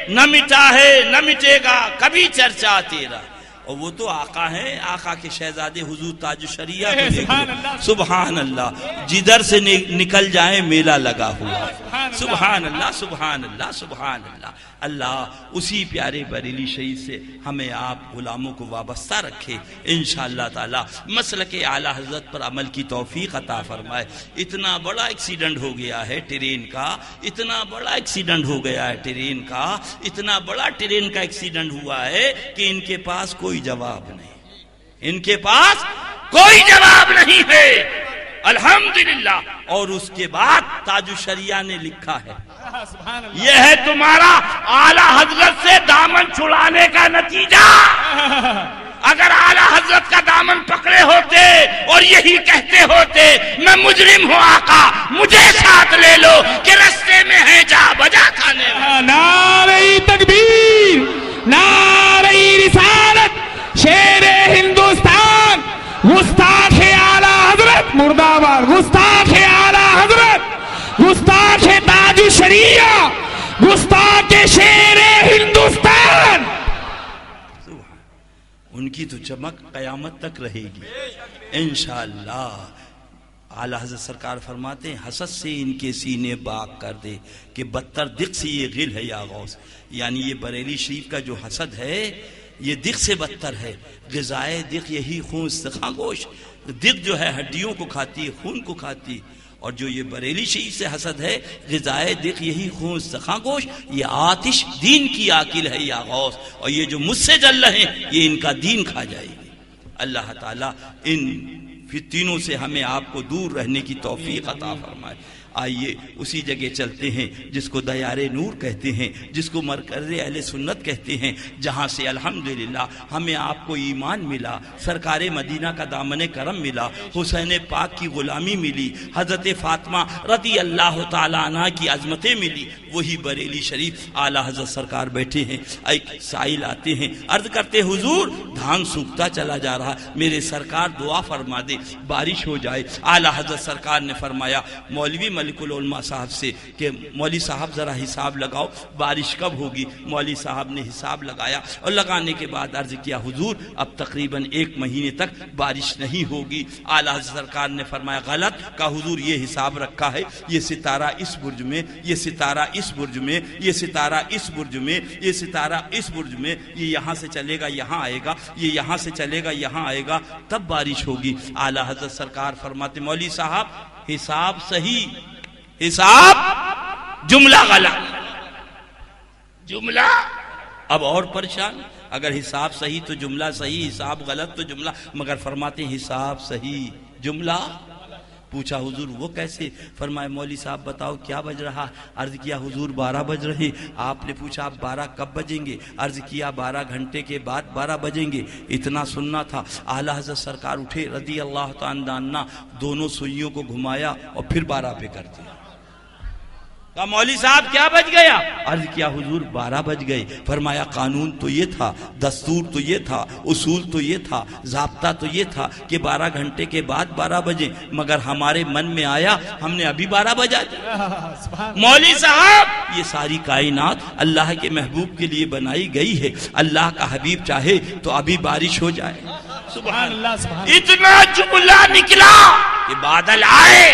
نہ مٹا ہے نہ مٹے گا کبھی چرچا تیرا۔ اور وہ تو آقا ہیں، آقا کے شہزادے حضور تاج الشریعہ کو دیکھ لو۔ سبحان اللہ، جدھر سے نکل جائیں میلہ لگا ہوا۔ سبحان اللہ، سبحان اللہ، سبحان اللہ۔ اللہ اسی پیارے بریلی شہید سے ہمیں آپ غلاموں کو وابستہ رکھے، انشاءاللہ تعالی مسلک اعلیٰ حضرت پر عمل کی توفیق عطا فرمائے۔ اتنا بڑا ایکسیڈنٹ ہو گیا ہے ٹرین کا، اتنا بڑا ایکسیڈنٹ ہو گیا ہے ٹرین کا، اتنا بڑا ٹرین کا ایکسیڈنٹ ہوا ہے کہ ان کے پاس کوئی جواب نہیں، ان کے پاس کوئی جواب نہیں ہے۔ الحمدللہ۔ اور اس کے بعد تاج الشریعہ نے لکھا ہے، یہ ہے تمہارا اعلیٰ حضرت سے دامن چھڑانے کا نتیجہ۔ اگر اعلیٰ حضرت کا دامن پکڑے ہوتے اور یہی کہتے ہوتے میں مجرم ہوں آقا مجھے ساتھ لے لو کہ رستے میں ہے جا بجا کھانے میں۔ نعرہ تکبیر، نعرہ رسالت، شیر ہندوستان، گستاخ اعلیٰ حضرت مردہ آباد، گستاخ اعلیٰ حضرت، گستاخ تاج الشریعہ، گستاخ شیر ہندوستان۔ ان کی تو چمک قیامت تک رہے گی انشاءاللہ۔ اعلیٰ حضرت سرکار فرماتے ہیں حسد سے ان کے سینے باغ کر دے کہ بدتر دق سے یہ غل ہے یا غوث، یعنی یہ بریلی شریف کا جو حسد ہے یہ دق سے بدتر ہے۔ غذائے دق یہی خون استخاں گوشت، دق جو ہے ہڈیوں کو کھاتی ہے، خون کو کھاتی، اور جو یہ بریلی شریف سے حسد ہے غذائے دق یہی خون استخاں گوشت، یہ آتش دین کی آکل ہے یا غوث، اور یہ جو مجھ سے جل رہے ہیں یہ ان کا دین کھا جائے گی۔ اللہ تعالیٰ ان فتنوں سے ہمیں آپ کو دور رہنے کی توفیق عطا فرمائے۔ آئیے اسی جگہ چلتے ہیں جس کو دیار نور کہتے ہیں، جس کو مرکز اہل سنت کہتے ہیں، جہاں سے الحمدللہ ہمیں آپ کو ایمان ملا، سرکار مدینہ کا دامن کرم ملا، حسین پاک کی غلامی ملی، حضرت فاطمہ رضی اللہ تعالیٰ عنہ کی عظمتیں ملی۔ وہی بریلی شریف اعلیٰ حضرت سرکار بیٹھے ہیں، ایک سائل آتے ہیں، عرض کرتے حضور دھان سوکھتا چلا جا رہا، میرے سرکار دعا فرما دے بارش ہو جائے۔ اعلیٰ حضرت سرکار نے فرمایا مولوی ملک العلماء صاحب سے کہ مولوی صاحب ذرا حساب لگاؤ بارش کب ہوگی۔ مولوی صاحب نے حساب لگایا اور لگانے کے بعد عرض کیا حضور اب تقریباً 1 مہینے تک بارش نہیں ہوگی۔ اعلیٰ حضرت سرکار نے فرمایا غلط، کہا حضور یہ حساب رکھا ہے، یہ ستارہ اس برج میں، یہ ستارہ اس برج میں، یہ ستارہ اس برج میں، یہ ستارہ اس برج میں، یہ یہاں سے چلے گا یہاں آئے گا، یہ یہاں سے چلے گا یہاں آئے گا، تب بارش ہوگی۔ اعلیٰ حضرت سرکار فرماتے مولوی صاحب حساب صحیح، حساب جملہ غلط، جملہ اب اور پریشان، اگر حساب صحیح تو جملہ صحیح، حساب غلط تو جملہ، مگر فرماتے ہیں حساب صحیح جملہ۔ پوچھا حضور وہ کیسے؟ فرمائے مولوی صاحب بتاؤ کیا بج رہا؟ عرض کیا حضور 12 بج رہے۔ آپ نے پوچھا آپ 12 کب بجیں گے؟ عرض کیا 12 گھنٹے کے بعد 12 بجیں گے۔ اتنا سننا تھا۔ اعلیٰ حضرت سرکار اٹھے رضی اللہ تعالیٰ عنہ، دونوں سوئیوں کو گھمایا اور پھر 12 پہ کر دیا۔ کہا مولوی صاحب کیا بج گیا؟ عرض کیا حضور 12 بج گئے۔ فرمایا قانون تو یہ تھا، دستور تو یہ تھا، اصول تو یہ تھا، ضابطہ تو یہ تھا کہ 12 گھنٹے کے بعد 12 بجے، مگر ہمارے من میں آیا ہم نے ابھی 12 بجا دیا۔ مولوی صاحب یہ ساری کائنات اللہ کے محبوب کے لیے بنائی گئی ہے، اللہ کا حبیب چاہے تو ابھی بارش ہو جائے۔ سبحان اللہ، اتنا جملہ نکلا کہ بادل آئے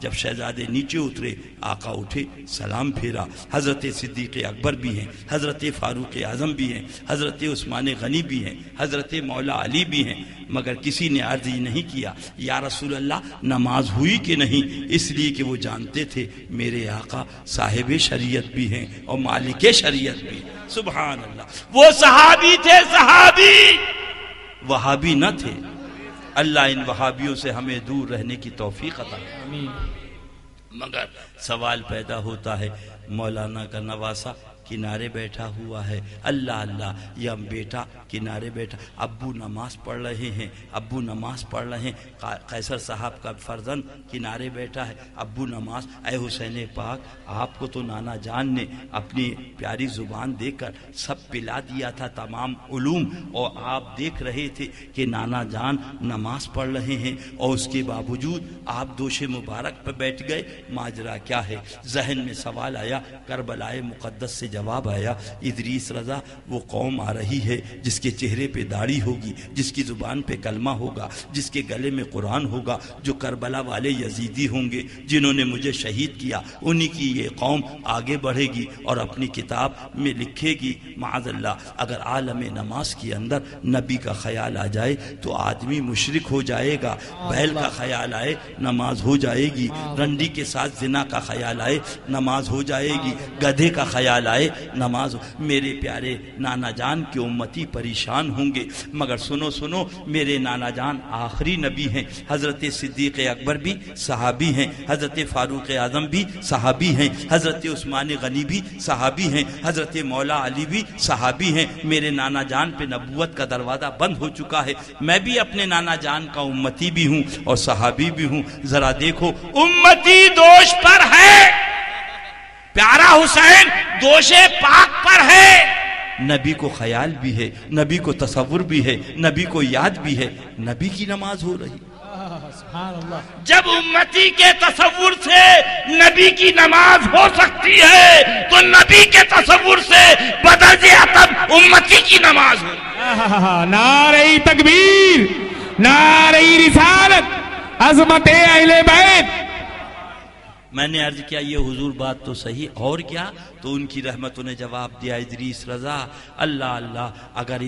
جب شہزادے نیچے اترے، آقا اٹھے، سلام پھیرا۔ حضرت صدیق اکبر بھی ہیں، حضرت فاروق اعظم بھی ہیں، حضرت عثمان غنی بھی ہیں، حضرت مولا علی بھی ہیں، مگر کسی نے عرض ہی نہیں کیا یا رسول اللہ نماز ہوئی کہ نہیں، اس لیے کہ وہ جانتے تھے میرے آقا صاحب شریعت بھی ہیں اور مالک شریعت بھی ہیں۔ سبحان اللہ، وہ صحابی تھے، صحابی، وہابی نہ تھے۔ اللہ ان وہابیوں سے ہمیں دور رہنے کی توفیق عطا کرے۔ مگر سوال پیدا ہوتا ہے، مولانا کا نواسا کنارے بیٹھا ہوا ہے، اللہ اللہ، یا بیٹا کنارے بیٹھا، ابو نماز پڑھ رہے ہیں، ابو نماز پڑھ رہے ہیں، قیصر صاحب کا فرزند کنارے بیٹھا ہے، ابو نماز۔ اے حسین پاک، آپ کو تو نانا جان نے اپنی پیاری زبان دے کر سب پلا دیا تھا، تمام علوم، اور آپ دیکھ رہے تھے کہ نانا جان نماز پڑھ رہے ہیں اور اس کے باوجود آپ دوش مبارک پہ بیٹھ گئے، ماجرا کیا ہے؟ ذہن میں سوال آیا، کربلائے مقدس سے جواب آیا، ادریس رضا وہ قوم آ رہی ہے جس کے چہرے پہ داڑھی ہوگی، جس کی زبان پہ کلمہ ہوگا، جس کے گلے میں قرآن ہوگا، جو کربلا والے یزیدی ہوں گے جنہوں نے مجھے شہید کیا، انہی کی یہ قوم آگے بڑھے گی اور اپنی کتاب میں لکھے گی۔ معاذ اللہ، اگر عالم نماز کے اندر نبی کا خیال آ جائے تو آدمی مشرک ہو جائے گا، بیل کا خیال آئے نماز ہو جائے گی، رنڈی کے ساتھ زنا کا خیال آئے نماز ہو جائے گی، گدھے کا خیال آئے نماز۔ میرے پیارے نانا جان کے امتی پریشان ہوں گے، مگر سنو سنو، میرے نانا جان آخری نبی ہیں، حضرت صدیق اکبر بھی صحابی ہیں، حضرت فاروق اعظم بھی صحابی ہیں، حضرت عثمان غنی بھی صحابی ہیں، حضرت مولا علی بھی صحابی ہیں۔ میرے نانا جان پہ نبوت کا دروازہ بند ہو چکا ہے، میں بھی اپنے نانا جان کا امتی بھی ہوں اور صحابی بھی ہوں۔ ذرا دیکھو، امتی دوش پر ہے، پیارا حسین دوش پاک پر ہے، نبی کو خیال بھی ہے، نبی کو تصور بھی ہے، نبی کو یاد بھی ہے، نبی کی نماز ہو رہی۔ سبحان اللہ۔ جب امتی کے تصور سے نبی کی نماز ہو سکتی ہے تو نبی کے تصور سے بدرج اتم امتی کی نماز ہو۔ نعرہ تکبیر، نعرہ رسالت، عظمت اہل بیت۔ میں نے عرض کیا یہ حضور بات تو صحیح، اور کیا؟ تو ان کی رحمتوں نے جواب دیا، ادریس رضا، اللہ اللہ، اگر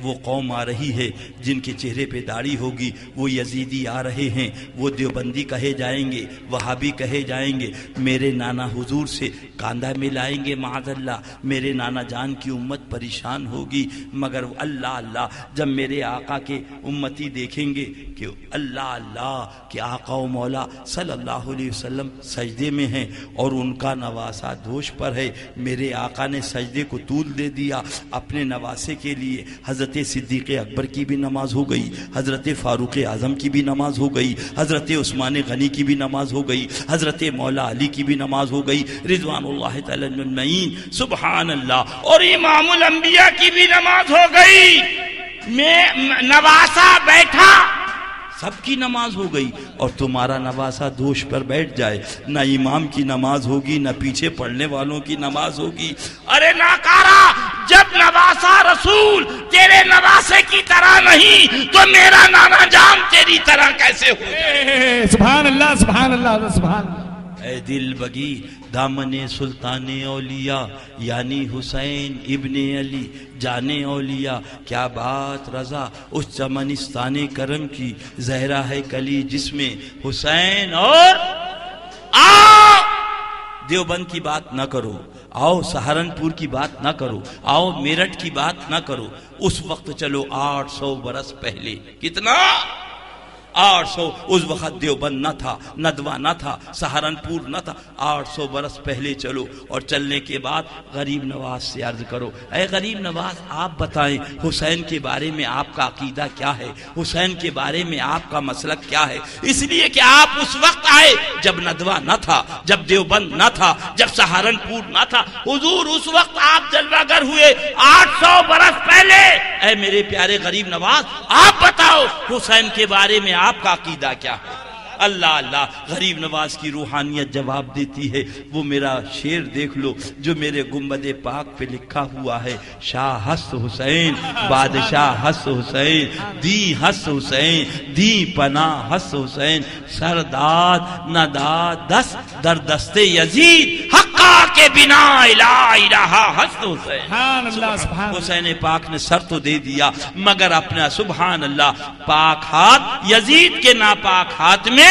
وہ قوم آ رہی ہے جن کے چہرے پہ داڑھی ہوگی، وہ یزیدی آ رہے ہیں، وہ دیوبندی کہے جائیں گے، وہابی کہے جائیں گے، میرے نانا حضور سے کاندھا ملائیں گے، معاذ اللہ، میرے نانا جان کی امت پریشان ہوگی۔ مگر اللہ اللہ، جب میرے آقا کے امتی دیکھیں گے کہ اللہ اللہ کہ آقا و مولا صلی اللہ علیہ وسلم سجدے میں ہیں اور ان کا نواسا دوش پر ہے، میرے آقا نے سجدے کو طول دے دیا اپنے نواسے کے لیے۔ حضرت صدیق اکبر کی بھی نماز ہو گئی، حضرت فاروق اعظم کی بھی نماز ہو گئی، حضرت عثمان غنی کی بھی نماز ہو گئی، حضرت مولا علی کی بھی نماز ہو گئی، رضوان اللہ تعالی اجمعین، سبحان اللہ، اور امام الانبیاء کی بھی نماز ہو گئی۔ میں نواسا بیٹھا، سب کی نماز ہو گئی، اور تمہارا نواسا دوش پر بیٹھ جائے، نہ امام کی نماز ہوگی، نہ پیچھے پڑھنے والوں کی نماز ہوگی۔ ارے ناکارا، جب نواسا رسول تیرے نواسے کی طرح نہیں تو میرا نانا جان تیری طرح کیسے ہو جائے؟ سبحان اللہ، سبحان اللہ، سبحان اللہ۔ اے دل بگی دامن سلطان اولیاء یعنی حسین ابن علی جانے اولیاء، کیا بات رضا اس چمنستان کرم کی، زہرا ہے کلی جس میں حسین اور آؤ دیوبند کی بات نہ کرو، آؤ سہارنپور کی بات نہ کرو، آؤ میرٹھ کی بات نہ کرو، اس وقت چلو 800 برس پہلے، کتنا؟ 800، اس وقت دیوبند نہ تھا، ندوہ نہ تھا، سہارنپور نہ تھا، 800 برس پہلے چلو، اور چلنے کے بعد غریب نواز سے عرض کرو، اے غریب نواز آپ بتائیں حسین کے بارے میں آپ کا عقیدہ کیا ہے، حسین کے بارے میں آپ کا مسلک کیا ہے؟ اس لیے کہ آپ اس وقت آئے جب ندوہ نہ تھا، جب دیوبند نہ تھا، جب سہارنپور نہ تھا، حضور اس وقت آپ جلوہ گر ہوئے 800 برس پہلے۔ اے میرے پیارے غریب نواز آپ بتاؤ حسین کے بارے میں آپ کا عقیدہ کیا ہے؟ اللہ اللہ غریب نواز کی روحانیت جواب دیتی ہے. وہ میرا شعر دیکھ لو جو میرے گنبد پاک پہ لکھا ہوا ہے. شاہ ہست حسین بادشاہ ہست حسین دی ہست حسین دی پناہ ہست حسین سرداد نداد دست در دست یزید حقا کے بنا الہ رہا ہست حسین. سبحان اللہ سبحان اللہ. حسین پاک نے سر تو دے دیا مگر اپنا سبحان اللہ پاک ہاتھ یزید کے ناپاک ہاتھ میں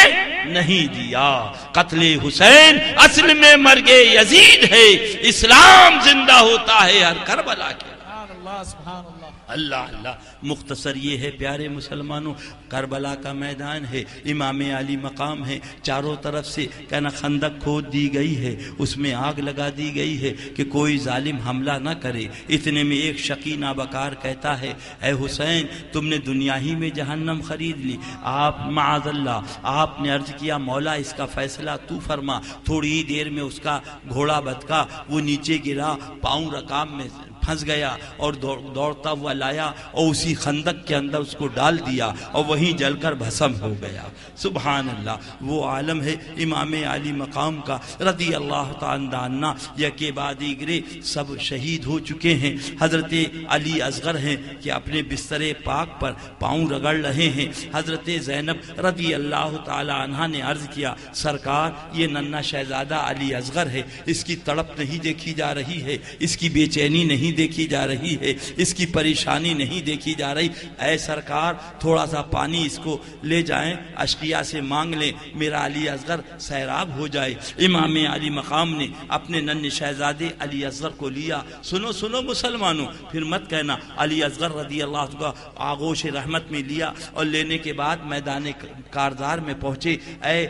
نہیں دیا. قتل حسین اصل میں مرگ یزید ہے. اسلام زندہ ہوتا ہے ہر کربلا کے. سبحان اللہ سبحان اللہ. اللہ اللہ. مختصر یہ ہے پیارے مسلمانوں کربلا کا میدان ہے. امام علی مقام ہے. چاروں طرف سے کہنا خندق کھود دی گئی ہے. اس میں آگ لگا دی گئی ہے کہ کوئی ظالم حملہ نہ کرے. اتنے میں ایک شقی نابکار کہتا ہے اے حسین تم نے دنیا ہی میں جہنم خرید لی. آپ معاذ اللہ آپ نے عرض کیا مولا اس کا فیصلہ تو فرما. تھوڑی ہی دیر میں اس کا گھوڑا بتکا وہ نیچے گرا پاؤں رکام میں پھنس گیا اور دوڑتا ہوا لایا اور اسی خندق کے اندر اس کو ڈال دیا اور وہیں جل کر بھسم ہو گیا. سبحان اللہ. وہ عالم ہے امام علی مقام کا رضی اللہ تعالی عنہ. یکے بعد دیگرے سب شہید ہو چکے ہیں. حضرت علی اصغر ہیں کہ اپنے بستر پاک پر پاؤں رگڑ رہے ہیں. حضرت زینب رضی اللہ تعالی عنہ نے عرض کیا سرکار یہ ننھا شہزادہ علی اصغر ہے. اس کی تڑپ نہیں دیکھی جا رہی ہے. اس کی بے چینی نہیں دیکھی جا رہی ہے. اس کی پریشانی نہیں دیکھی جا رہی. اے سرکار تھوڑا سا پانی اس کو لے جائیں اشقیاء سے مانگ لیں میرا علی اصغر سیراب ہو جائے. امام علی مقام نے اپنے ننھے شہزادے علی اصغر کو لیا. سنو سنو مسلمانوں پھر مت کہنا. علی اصغر رضی اللہ عنہ آغوش رحمت میں لیا اور لینے کے بعد میدان کارزار میں پہنچے. اے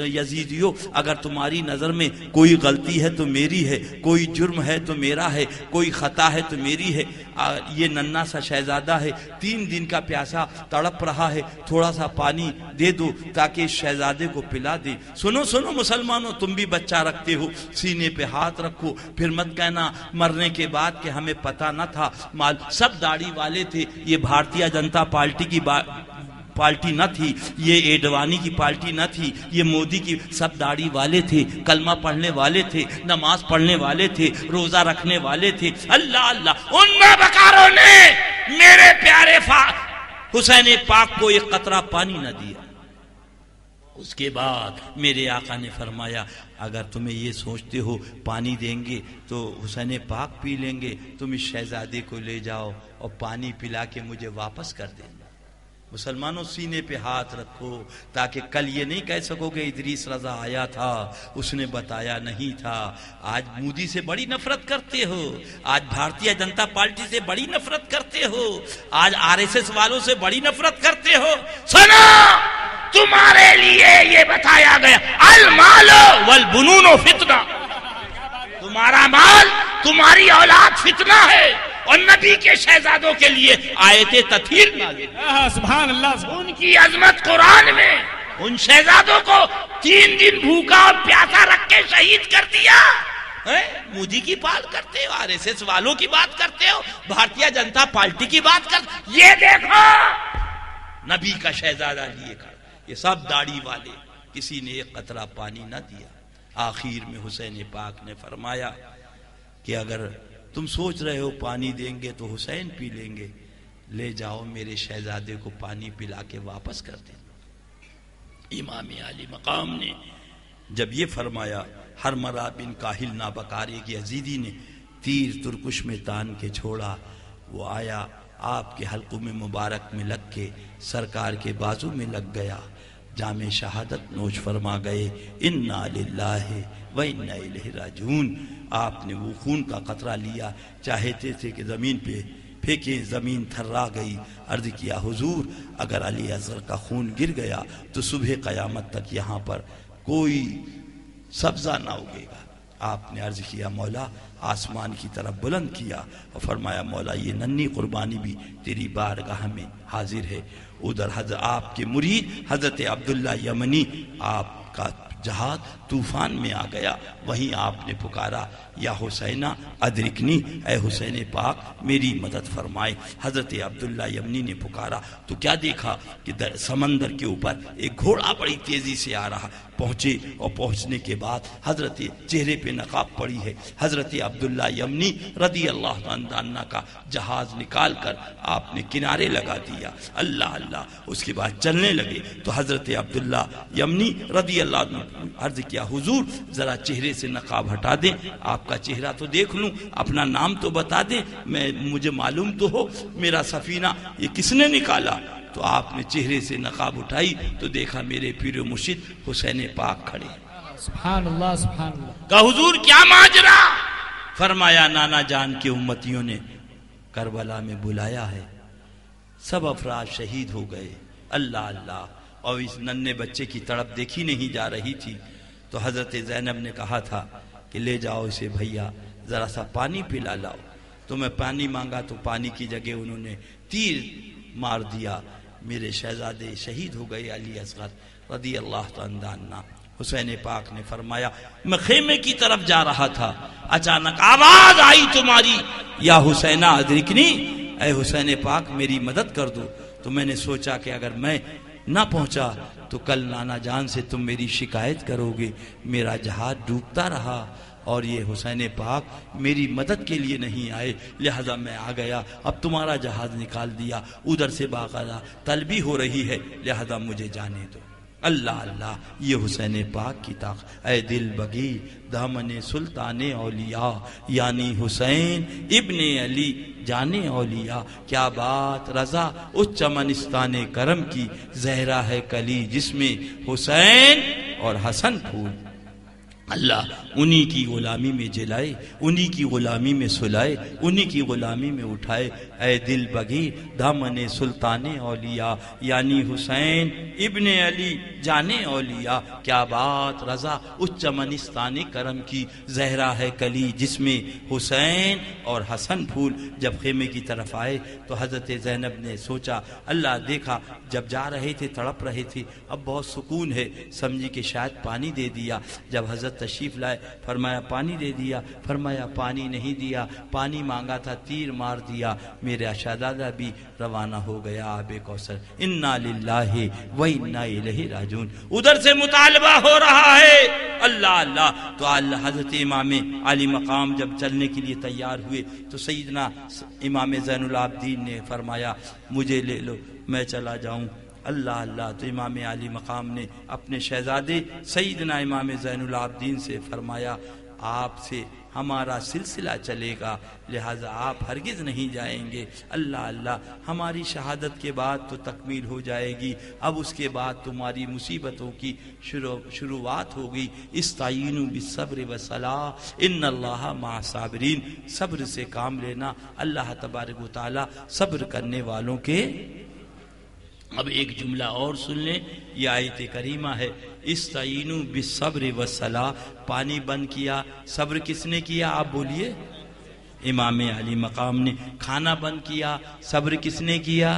یزیدیو اگر تمہاری نظر میں کوئی غلطی ہے تو میری ہے, کوئی جرم ہے تو میرا ہے, کوئی خطا ہے تو میری ہے. یہ ننھا سا شہزادہ ہے 3 دن کا پیاسا تڑپ رہا ہے. تھوڑا سا پانی دے دو تاکہ شہزادے کو پلا دے. سنو سنو مسلمانوں تم بھی بچہ رکھتے ہو سینے پہ ہاتھ رکھو. پھر مت کہنا مرنے کے بعد کہ ہمیں پتہ نہ تھا. سب داڑھی والے تھے. یہ بھارتیہ جنتا پارٹی کی پارٹی نہ تھی, یہ ایڈوانی کی پارٹی نہ تھی, یہ مودی کی. سب داڑھی والے تھے, کلمہ پڑھنے والے تھے, نماز پڑھنے والے تھے, روزہ رکھنے والے تھے. اللہ اللہ ان بکاروں نے میرے پیارے حسین پاک کو ایک قطرہ پانی نہ دیا. اس کے بعد میرے آقا نے فرمایا اگر تمہیں یہ سوچتے ہو پانی دیں گے تو حسین پاک پی لیں گے, تم اس شہزادے کو لے جاؤ اور پانی پلا کے مجھے واپس کر دیں. مسلمانوں سینے پہ ہاتھ رکھو تاکہ کل یہ نہیں کہہ سکو کہ ادریس رضا آیا تھا اس نے بتایا نہیں تھا. آج مودی سے بڑی نفرت کرتے ہو, آج بھارتیہ جنتا پارٹی سے بڑی نفرت کرتے ہو, آج RSS والوں سے بڑی نفرت کرتے ہو. سنو تمہارے لیے یہ بتایا گیا المال والبنون فتنہ. تمہارا مال تمہاری اولاد فتنہ ہے اور نبی کے شہزادوں کے لیے آیت تطہیر نازل. سبحان اللہ. ان کی عظمت قرآن میں. ان شہزادوں کو 3 دن بھوکا اور پیاسا رکھ کے شہید کر دیا. مودی کی بات کرتے ہو, RSS والوں کی بات کرتے ہو, بھارتیہ جنتا پارٹی کی بات کرتے. یہ دیکھو نبی کا شہزادہ لیے کھڑا. یہ سب داڑھی والے, کسی نے ایک قطرہ پانی نہ دیا. آخر میں حسین پاک نے فرمایا کہ اگر تم سوچ رہے ہو پانی دیں گے تو حسین پی لیں گے, لے جاؤ میرے شہزادے کو پانی پلا کے واپس کر دیں. امام علی مقام نے جب یہ فرمایا ہرمرا بن کاہل نابکارے کی یزیدی نے تیر ترکش میں تان کے چھوڑا. وہ آیا آپ کے حلقوں میں مبارک میں لگ کے سرکار کے بازو میں لگ گیا. جام شہادت نوش فرما گئے. انا للہ و انا الیہ راجعون. آپ نے وہ خون کا قطرہ لیا, چاہتے تھے کہ زمین پہ پھینکیں, زمین تھرا گئی. عرض کیا حضور اگر علی اصغر کا خون گر گیا تو صبح قیامت تک یہاں پر کوئی سبزہ نہ اگے گا. آپ نے عرض کیا مولا, آسمان کی طرف بلند کیا اور فرمایا مولا یہ ننھی قربانی بھی تیری بارگاہ میں حاضر ہے. ادھر حضرت آپ کے مرید حضرت عبداللہ یمنی آپ کا جہاز طوفان میں آ گیا، وہیں آپ نے پکارا یا حسینہ ادرکنی، اے حسین پاک میری مدد فرمائے۔ حضرت عبداللہ یمنی نے پکارا تو کیا دیکھا کہ سمندر کے اوپر ایک گھوڑا بڑی تیزی سے آ رہا۔ پہنچے اور پہنچنے کے بعد حضرت چہرے پہ نقاب پڑی ہے، حضرت عبداللہ یمنی رضی اللہ عنہ کا جہاز نکال کر آپ نے کنارے لگا دیا۔ اللہ اللہ، اس کے بعد چلنے لگے تو حضرت عبداللہ یمنی رضی اللہ عنہ عرض کیا حضور ذرا چہرے سے نقاب ہٹا دیں، آپ کا چہرہ تو دیکھ لوں، اپنا نام تو بتا دیں، مجھے معلوم تو ہو میرا سفینہ یہ کس نے نکالا۔ تو آپ نے چہرے سے نقاب اٹھائی تو دیکھا میرے پیر و مرشد حسین پاک کھڑے۔ سبحان اللہ سبحان اللہ۔ کہا حضور کیا ماجرا؟ فرمایا نانا جان کے امتیوں نے کربلا میں بلایا ہے، سب افراد شہید ہو گئے۔ اللہ اللہ، اور اس ننھے بچے کی تڑپ دیکھی نہیں جا رہی تھی تو حضرت زینب نے کہا تھا کہ لے جاؤ اسے بھیا، ذرا سا پانی پلا لاؤ۔ تو میں پانی مانگا تو پانی کی جگہ انہوں نے تیر مار دیا، میرے شہزادے شہید ہو گئے علی اصغر رضی اللہ تعالیٰ عنہ۔ حسین پاک نے فرمایا میں خیمے کی طرف جا رہا تھا، اچانک آواز آئی تمہاری یا حسینہ ادرکنی، اے حسین پاک میری مدد کر دو۔ تو میں نے سوچا کہ اگر میں نہ پہنچا تو کل نانا جان سے تم میری شکایت کرو گے، میرا جہاز ڈوبتا رہا اور یہ حسین پاک میری مدد کے لیے نہیں آئے، لہذا میں آ گیا، اب تمہارا جہاز نکال دیا، ادھر سے باقاعدہ طلبی ہو رہی ہے، لہذا مجھے جانے دو۔ اللہ اللہ، یہ حسین پاک کی طاقت۔ اے دل بگی دامن سلطان اولیاء یعنی حسین ابن علی جانے اولیاء، کیا بات رضا اس چمنستان کرم کی، زہرا ہے کلی جس میں حسین اور حسن پھول۔ اللہ انہی کی غلامی میں جلائے، انہی کی غلامی میں سلائے، انہی کی غلامی میں اٹھائے۔ اے دل بگی دامن سلطان اولیاء یعنی حسین ابن علی جانے اولیاء، کیا بات رضا اس چمنستان کرم کی، زہرا ہے کلی جس میں حسین اور حسن پھول۔ جب خیمے کی طرف آئے تو حضرت زینب نے سوچا، اللہ دیکھا جب جا رہے تھے تڑپ رہے تھے، اب بہت سکون ہے، سمجھی کہ شاید پانی دے دیا۔ جب حضرت تشریف لائے فرمایا پانی دے دیا، فرمایا پانی نہیں دیا، پانی مانگا تھا تیر مار دیا، میرا شہزادہ بھی روانہ ہو گیا آب کوثر۔ انا للہ و انا الیہ راجعون۔ ادھر سے مطالبہ ہو رہا ہے، اللہ اللہ۔ تو حضرت امام علی مقام جب چلنے کے لیے تیار ہوئے تو سیدنا امام زین العابدین نے فرمایا مجھے لے لو میں چلا جاؤں۔ اللہ اللہ، تو امام علی مقام نے اپنے شہزادے سیدنا امام زین العابدین سے فرمایا آپ سے ہمارا سلسلہ چلے گا، لہذا آپ ہرگز نہیں جائیں گے۔ اللہ اللہ، ہماری شہادت کے بعد تو تکمیل ہو جائے گی، اب اس کے بعد تمہاری مصیبتوں کی شروعات ہوگی۔ استعینوا بالصبر والصلاۃ ان اللہ مع الصابرین، صبر سے کام لینا، اللہ تبارک و تعالی صبر کرنے والوں کے۔ اب ایک جملہ اور سن لیں، یہ آیت کریمہ ہے، استعینوا بالصبر والصلاۃ، پانی بند کیا، صبر کس نے کیا آپ بولیے؟ امام علی مقام نے۔ کھانا بند کیا، صبر کس نے کیا؟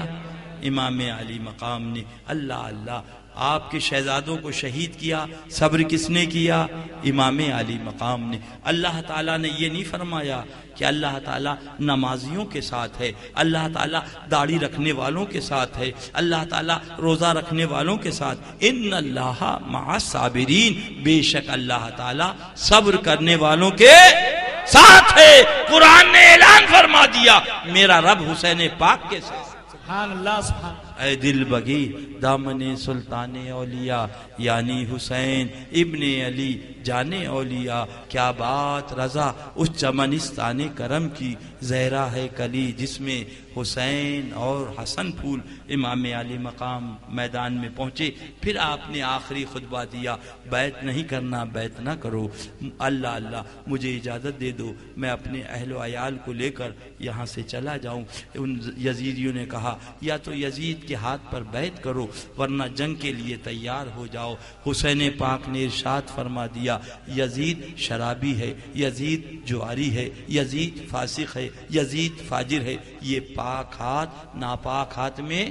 امام علی مقام نے۔ اللہ اللہ، آپ کے شہزادوں کو شہید کیا، صبر کس نے کیا؟ امام علی مقام نے۔ اللہ تعالیٰ نے یہ نہیں فرمایا کہ اللہ تعالیٰ نمازیوں کے ساتھ ہے، اللہ تعالیٰ داڑھی رکھنے والوں کے ساتھ ہے، اللہ تعالیٰ روزہ رکھنے والوں کے ساتھ۔ ان اللہ مع الصابرین، بے شک اللہ تعالیٰ صبر کرنے والوں کے ساتھ ہے۔ قرآن نے اعلان فرما دیا میرا رب حسین پاک کے ساتھ۔ سبحان اللہ سبحان اللہ۔ اے دل بگی دامن سلطان اولیاء یعنی حسین ابن علی جانے اولیاء، کیا بات رضا اس چمنستان کرم کی، زہرا ہے کلی جس میں حسین اور حسن پھول۔ امام علی مقام میدان میں پہنچے، پھر آپ نے آخری خطبہ دیا، بیعت نہیں کرنا بیعت نہ کرو، اللہ اللہ مجھے اجازت دے دو میں اپنے اہل و عیال کو لے کر یہاں سے چلا جاؤں۔ ان یزیدیوں نے کہا یا تو یزید کے ہاتھ پر بیعت کرو ورنہ جنگ کے لیے تیار ہو جاؤ۔ حسین پاک نے ارشاد فرما دیا یزید شرابی ہے، یزید جواری ہے، یزید فاسق ہے، یزید فاجر ہے، یہ پاک ہاتھ ناپاک ہاتھ میں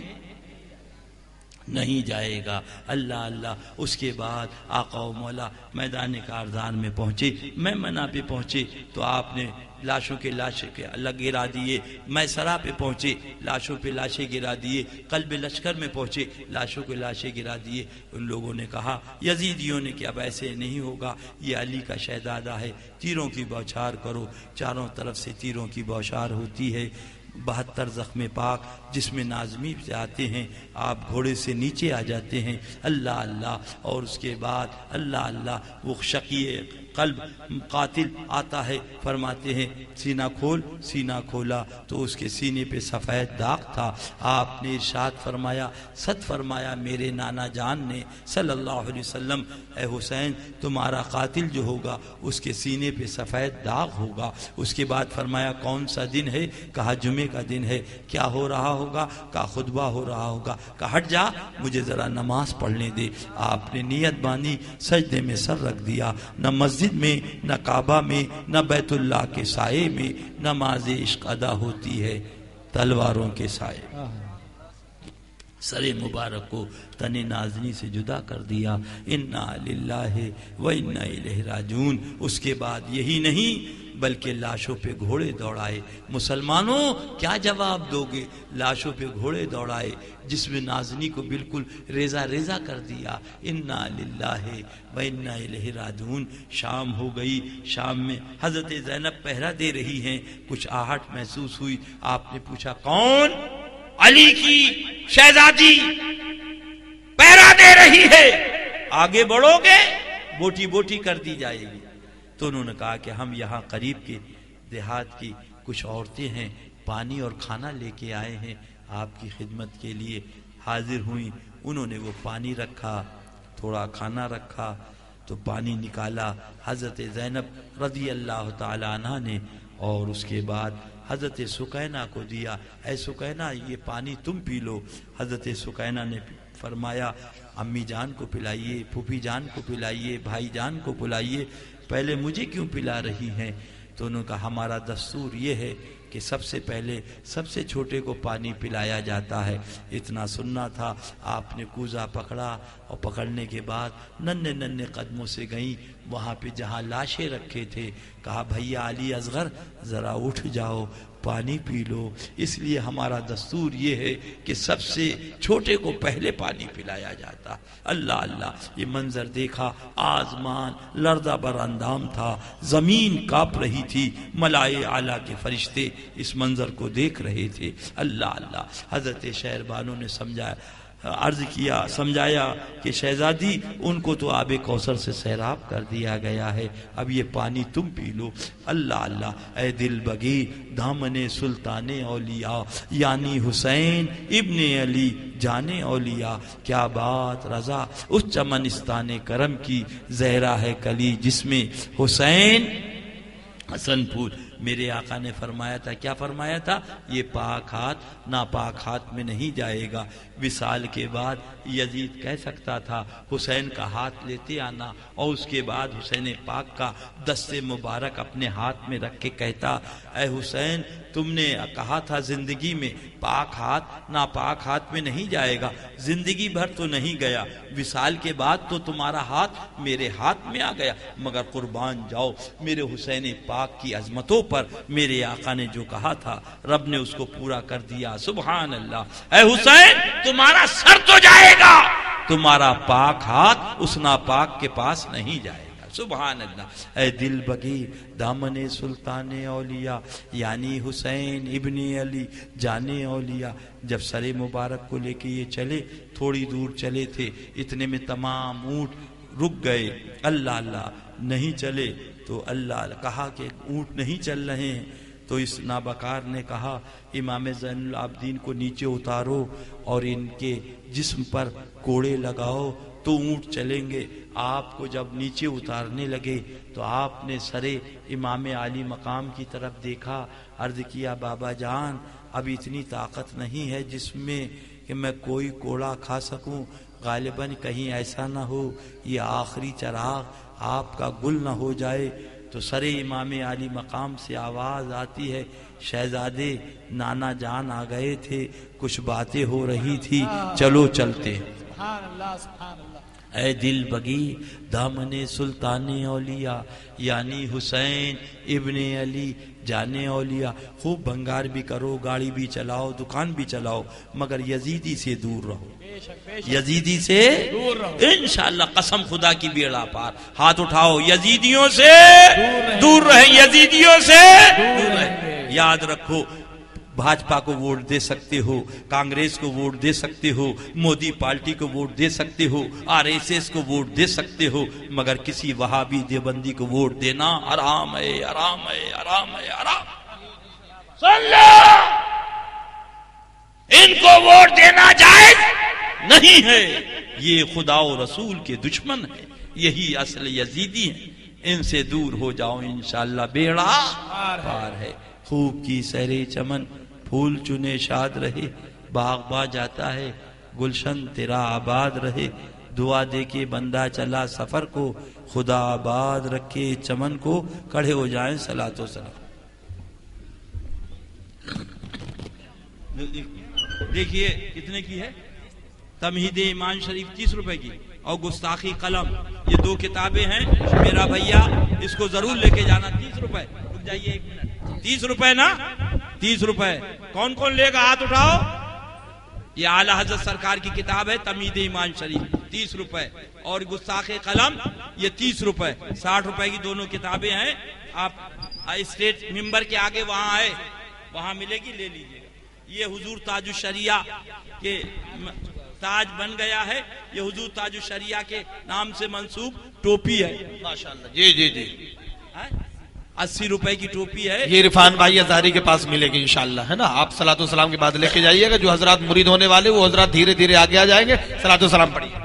نہیں جائے گا۔ اللہ اللہ۔ اس کے بعد آقا و مولا میدان کارزار میں پہنچے، میمنہ پہ پہنچے تو آپ نے لاشوں کے لاشیں کے اللہ گرا دیے، میسرہ پہ پہنچے لاشوں پہ لاشیں گرا دیے، قلب لشکر میں پہنچے لاشوں کے لاشیں گرا دیے۔ ان لوگوں نے کہا یزیدیوں نے کہ اب ایسے نہیں ہوگا، یہ علی کا شہزادہ ہے، تیروں کی بوچھار کرو۔ چاروں طرف سے تیروں کی بوچھار ہوتی ہے۔ 72 زخم پاک جس میں نازمی سے آتے ہیں، آپ گھوڑے سے نیچے آ جاتے ہیں، اللہ اللہ۔ اور اس کے بعد اللہ اللہ وہ شقی قلب قاتل آتا ہے، فرماتے ہیں سینہ کھول، سینہ کھولا تو اس کے سینے پہ سفید داغ تھا۔ آپ نے ارشاد فرمایا، صد فرمایا میرے نانا جان نے صلی اللہ علیہ وسلم، اے حسین تمہارا قاتل جو ہوگا اس کے سینے پہ سفید داغ ہوگا۔ اس کے بعد فرمایا کون سا دن ہے؟ کہا جمعے کا دن ہے۔ کیا ہو رہا ہوگا؟ کہا خطبہ ہو رہا ہوگا۔ کہا ہٹ جا، مجھے ذرا نماز پڑھنے دے۔ آپ نے نیت باندھی، سجدے میں سر رکھ دیا۔ نہ مسجد میں، نہ کعبہ میں، نہ بیت اللہ کے سائے میں نماز عشق ادا ہوتی ہے، تلواروں کے سائے۔ سر مبارک کو تن نازنی سے جدا کر دیا۔ انا للہ و انا الیہ راجعون۔ اس کے بعد یہی نہیں بلکہ لاشوں پہ گھوڑے دوڑائے۔ مسلمانوں کیا جواب دو گے؟ لاشوں پہ گھوڑے دوڑائے، جس میں نازنی کو بالکل ریزہ ریزہ کر دیا۔ انا للہ و انا الیہ راجعون۔ شام ہو گئی، شام میں حضرت زینب پہرا دے رہی ہیں، کچھ آہٹ محسوس ہوئی۔ آپ نے پوچھا کون؟ علی کی شہزادی پہرا دے رہی ہے، آگے بڑھو گے بوٹی بوٹی کر دی جائے گی۔ تو انہوں نے کہا کہ ہم یہاں قریب کے دیہات کی کچھ عورتیں ہیں، پانی اور کھانا لے کے آئے ہیں، آپ کی خدمت کے لیے حاضر ہوئیں۔ انہوں نے وہ پانی رکھا، تھوڑا کھانا رکھا، تو پانی نکالا حضرت زینب رضی اللہ تعالی عنہ نے، اور اس کے بعد حضرت سکینہ کو دیا۔ اے سکینہ یہ پانی تم پی لو۔ حضرت سکینہ نے فرمایا امی جان کو پلائیے، پھوپھی جان کو پلائیے، بھائی جان کو پلائیے، پہلے مجھے کیوں پلا رہی ہیں؟ تو انہوں نے کہا ہمارا دستور یہ ہے کہ سب سے پہلے سب سے چھوٹے کو پانی پلایا جاتا ہے۔ اتنا سننا تھا۔ آپ نے کوزہ پکڑا اور پکڑنے کے بعد ننھے ننھے قدموں سے گئیں وہاں پہ جہاں لاشیں رکھے تھے، کہا بھیا علی اصغر ذرا اٹھ جاؤ، پانی پی لو۔ اس لیے ہمارا دستور یہ ہے کہ سب سے چھوٹے کو پہلے پانی پلایا جاتا۔ اللہ اللہ۔ یہ منظر دیکھا، آسمان لرزہ بر اندام تھا، زمین کانپ رہی تھی، ملائے اعلیٰ کے فرشتے اس منظر کو دیکھ رہے تھے۔ اللہ اللہ۔ حضرت شہربانو نے سمجھایا کہ شہزادی ان کو تو آب کوثر سے سیراب کر دیا گیا ہے، اب یہ پانی تم پی لو۔ اللہ اللہ۔ اے دل بگی دامن سلطان اولیاء یعنی حسین ابن علی جان اولیاء، کیا بات رضا اس چمنستان کرم کی، زہرا ہے کلی جس میں حسین حسن پھول۔ میرے آقا نے فرمایا تھا، کیا فرمایا تھا؟ یہ پاک ہاتھ ناپاک ہاتھ میں نہیں جائے گا۔ وصال کے بعد یزید کہہ سکتا تھا حسین کا ہاتھ لیتے آنا، اور اس کے بعد حسین پاک کا دست مبارک اپنے ہاتھ میں رکھ کے کہتا اے حسین تم نے کہا تھا زندگی میں پاک ہاتھ ناپاک ہاتھ میں نہیں جائے گا، زندگی بھر تو نہیں گیا، وصال کے بعد تو تمہارا ہاتھ میرے ہاتھ میں آ گیا، مگر قربان جاؤ میرے حسین پاک کی عظمتوں پر میرے آقا نے جو کہا تھا رب نے اس کو پورا کر دیا۔ سبحان اللہ۔ اے حسین تمہارا سر تو جائے گا، تمہارا پاک ہاتھ اس ناپاک کے پاس نہیں جائے گا۔ سبحان اللہ۔ اے دل بگیر دامن سلطان اولیاء یعنی حسین ابن علی جان اولیاء، جب سر مبارک کو لے کے یہ چلے، تھوڑی دور چلے تھے، اتنے میں تمام اونٹ رک گئے۔ اللہ اللہ نہیں چلے تو اللہ کہا کہ اونٹ نہیں چل رہے ہیں، تو اس نابکار نے کہا امام زین العابدین کو نیچے اتارو اور ان کے جسم پر کوڑے لگاؤ تو اونٹ چلیں گے۔ آپ کو جب نیچے اتارنے لگے تو آپ نے سرے امام عالی مقام کی طرف دیکھا، عرض کیا بابا جان اب اتنی طاقت نہیں ہے جس میں کہ میں کوئی کوڑا کھا سکوں، غالباً کہیں ایسا نہ ہو یہ آخری چراغ آپ کا گل نہ ہو جائے۔ تو سر امام علی مقام سے آواز آتی ہے، شہزادے نانا جان آ گئے تھے، کچھ باتیں ہو رہی تھی، چلو چلتے ہیں۔ سبحان اللہ سبحان اللہ۔ اے دل بگی دامن سلطان اولیاء یعنی حسین ابن علی جانے اولیاء، خوب بھنگار بھی کرو، گاڑی بھی چلاؤ، دکان بھی چلاؤ، مگر یزیدی سے دور رہو، یزیدی سے انشاءاللہ قسم خدا کی بیڑا پار۔ ہاتھ اٹھاؤ، یزیدیوں سے دور رہیں، یزیدیوں سے دور رہیں۔ یاد رکھو، بھاجپا کو ووٹ دے سکتے ہو، کانگریس کو ووٹ دے سکتے ہو، مودی پارٹی کو ووٹ دے سکتے ہو، RSS کو ووٹ دے سکتے ہو، مگر کسی وہابی دیوبندی کو ووٹ دینا حرام ہے، حرام ہے، حرام ہے، حرام۔ سن لو، ان کو ووٹ دینا جائز نہیں ہے، یہ خدا و رسول کے دشمن ہے، یہی اصل یزیدی ہیں، ان سے دور ہو جاؤ، انشاءاللہ بیڑا پار ہے۔ خوب کی سہرے چمن، پھول چنے شاد رہے، باغ با جاتا ہے، گلشن تیرا آباد رہے، دعا دے کے بندہ چلا سفر کو، خدا آباد رکھے چمن کو، کھڑے ہو جائیں صلاۃ و سلام۔ دیکھیے کتنے کی ہے؟ تمہید ایمان شریف 30 روپے کی، اور گستاخی قلم، یہ 2 کتابیں ہیں میرا بھیا، اس کو ضرور لے کے جانا۔ 30 روپے، رک جائیے ایک منٹ، 30 روپے نا، 30 روپے۔ کون کون لے گا ہاتھ اٹھاؤ؟ یہ اعلی حضرت سرکار کی کتاب ہے تمہید ایمان شریف، 30 روپے، اور گستاخ قلم یہ 30 روپے، 60 روپے کی دونوں کتابیں ہیں۔ آپ اسٹیٹ ممبر کے آگے وہاں ہے، وہاں ملے گی، لے لیجیے گا۔ یہ حضور تاج الشریعہ کے تاج بن گیا ہے، یہ حضور تاج الشریعہ کے نام سے منسوب ٹوپی ہے، ماشاءاللہ۔ جی جی جی، 80 روپے کی ٹوپی ہے۔ یہ عرفان بھائی ازاری کے پاس ملے گی انشاءاللہ، ہے نا؟ آپ صلاۃ و سلام کے بعد لے کے جائیے گا، جو حضرات مرید ہونے والے وہ حضرات دھیرے دھیرے آگے آ جائیں گے، صلاۃ و سلام پڑھیے۔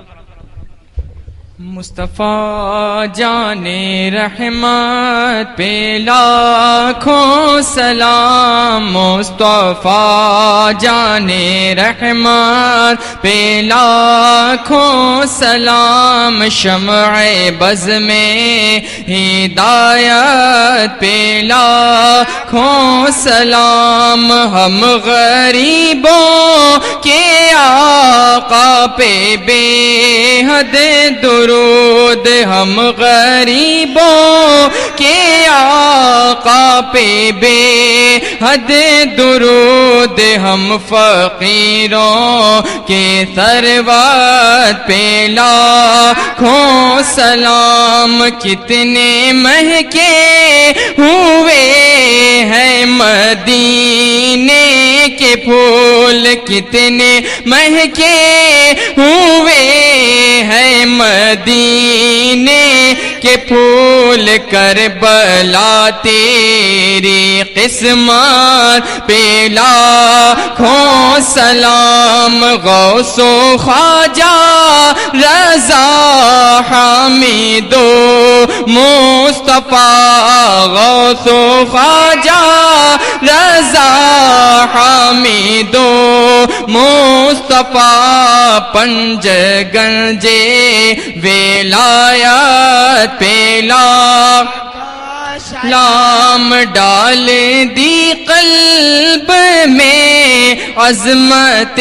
مصطفیٰ جان رحمت پہ لاکھوں سلام، مصطفیٰ جان رحمت پہ لاکھوں سلام، شمع بز میں ہدایت پہ لاکھوں سلام، ہم غریبوں کے آقا پہ بے حد درود، ہم غریبوں کے آقا پہ بے حد درود، ہم فقیروں کے ثروت پہ لاکھوں سلام، کتنے مہکے ہوئے ہیں مدینے کے پھول، کتنے مہکے ہوئے ہیں مدینے کے پھول، کربلا تیری قسمت پہ لاکھوں سلام، غوث و خواجہ رضا حمید و مصطفیٰ، غوث و خواجہ رضا حمید و مصطفیٰ، پنج گنجے ولایت پہ لام ڈال دی قلب میں عظمت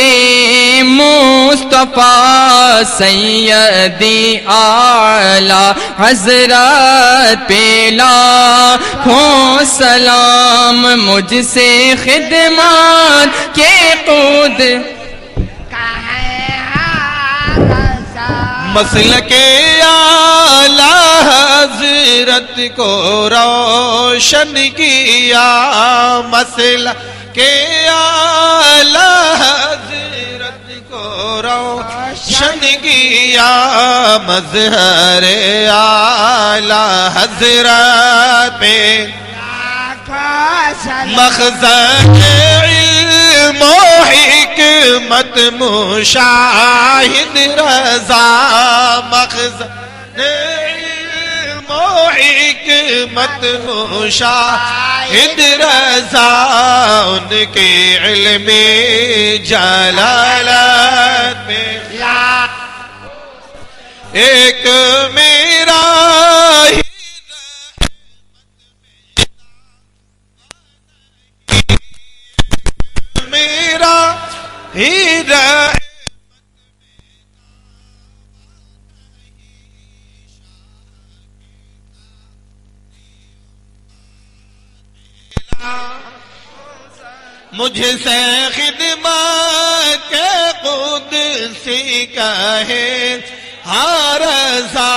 مصطفیٰ، سیدی اعلیٰ حضرت پہ لاکھوں سلام، مجھ سے خدمات کے خود مسلک اعلی حضرت کو روشن کیا، مسلک اعلی حضرت کو روشن کیا، مظہر اعلی حضرت پہ مخزن علم و حکمت مشاہد رضا، مخزن علم و حکمت مشاہد رضا، ان کے علم جلالت میں ایک میرا مجھ سے خدمت کے قدسی کہے ہر رضا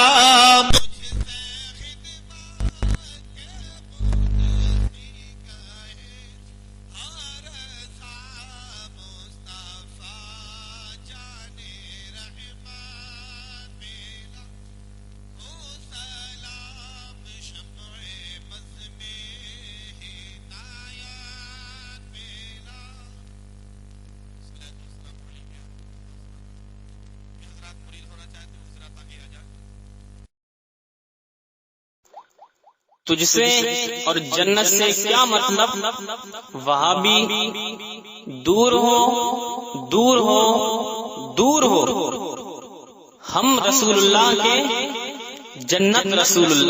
تجھ سے اور جنت سے کیا مطلب، وہابی دور ہو دور ہو دور ہو، ہم رسول اللہ کے جنت رسول اللہ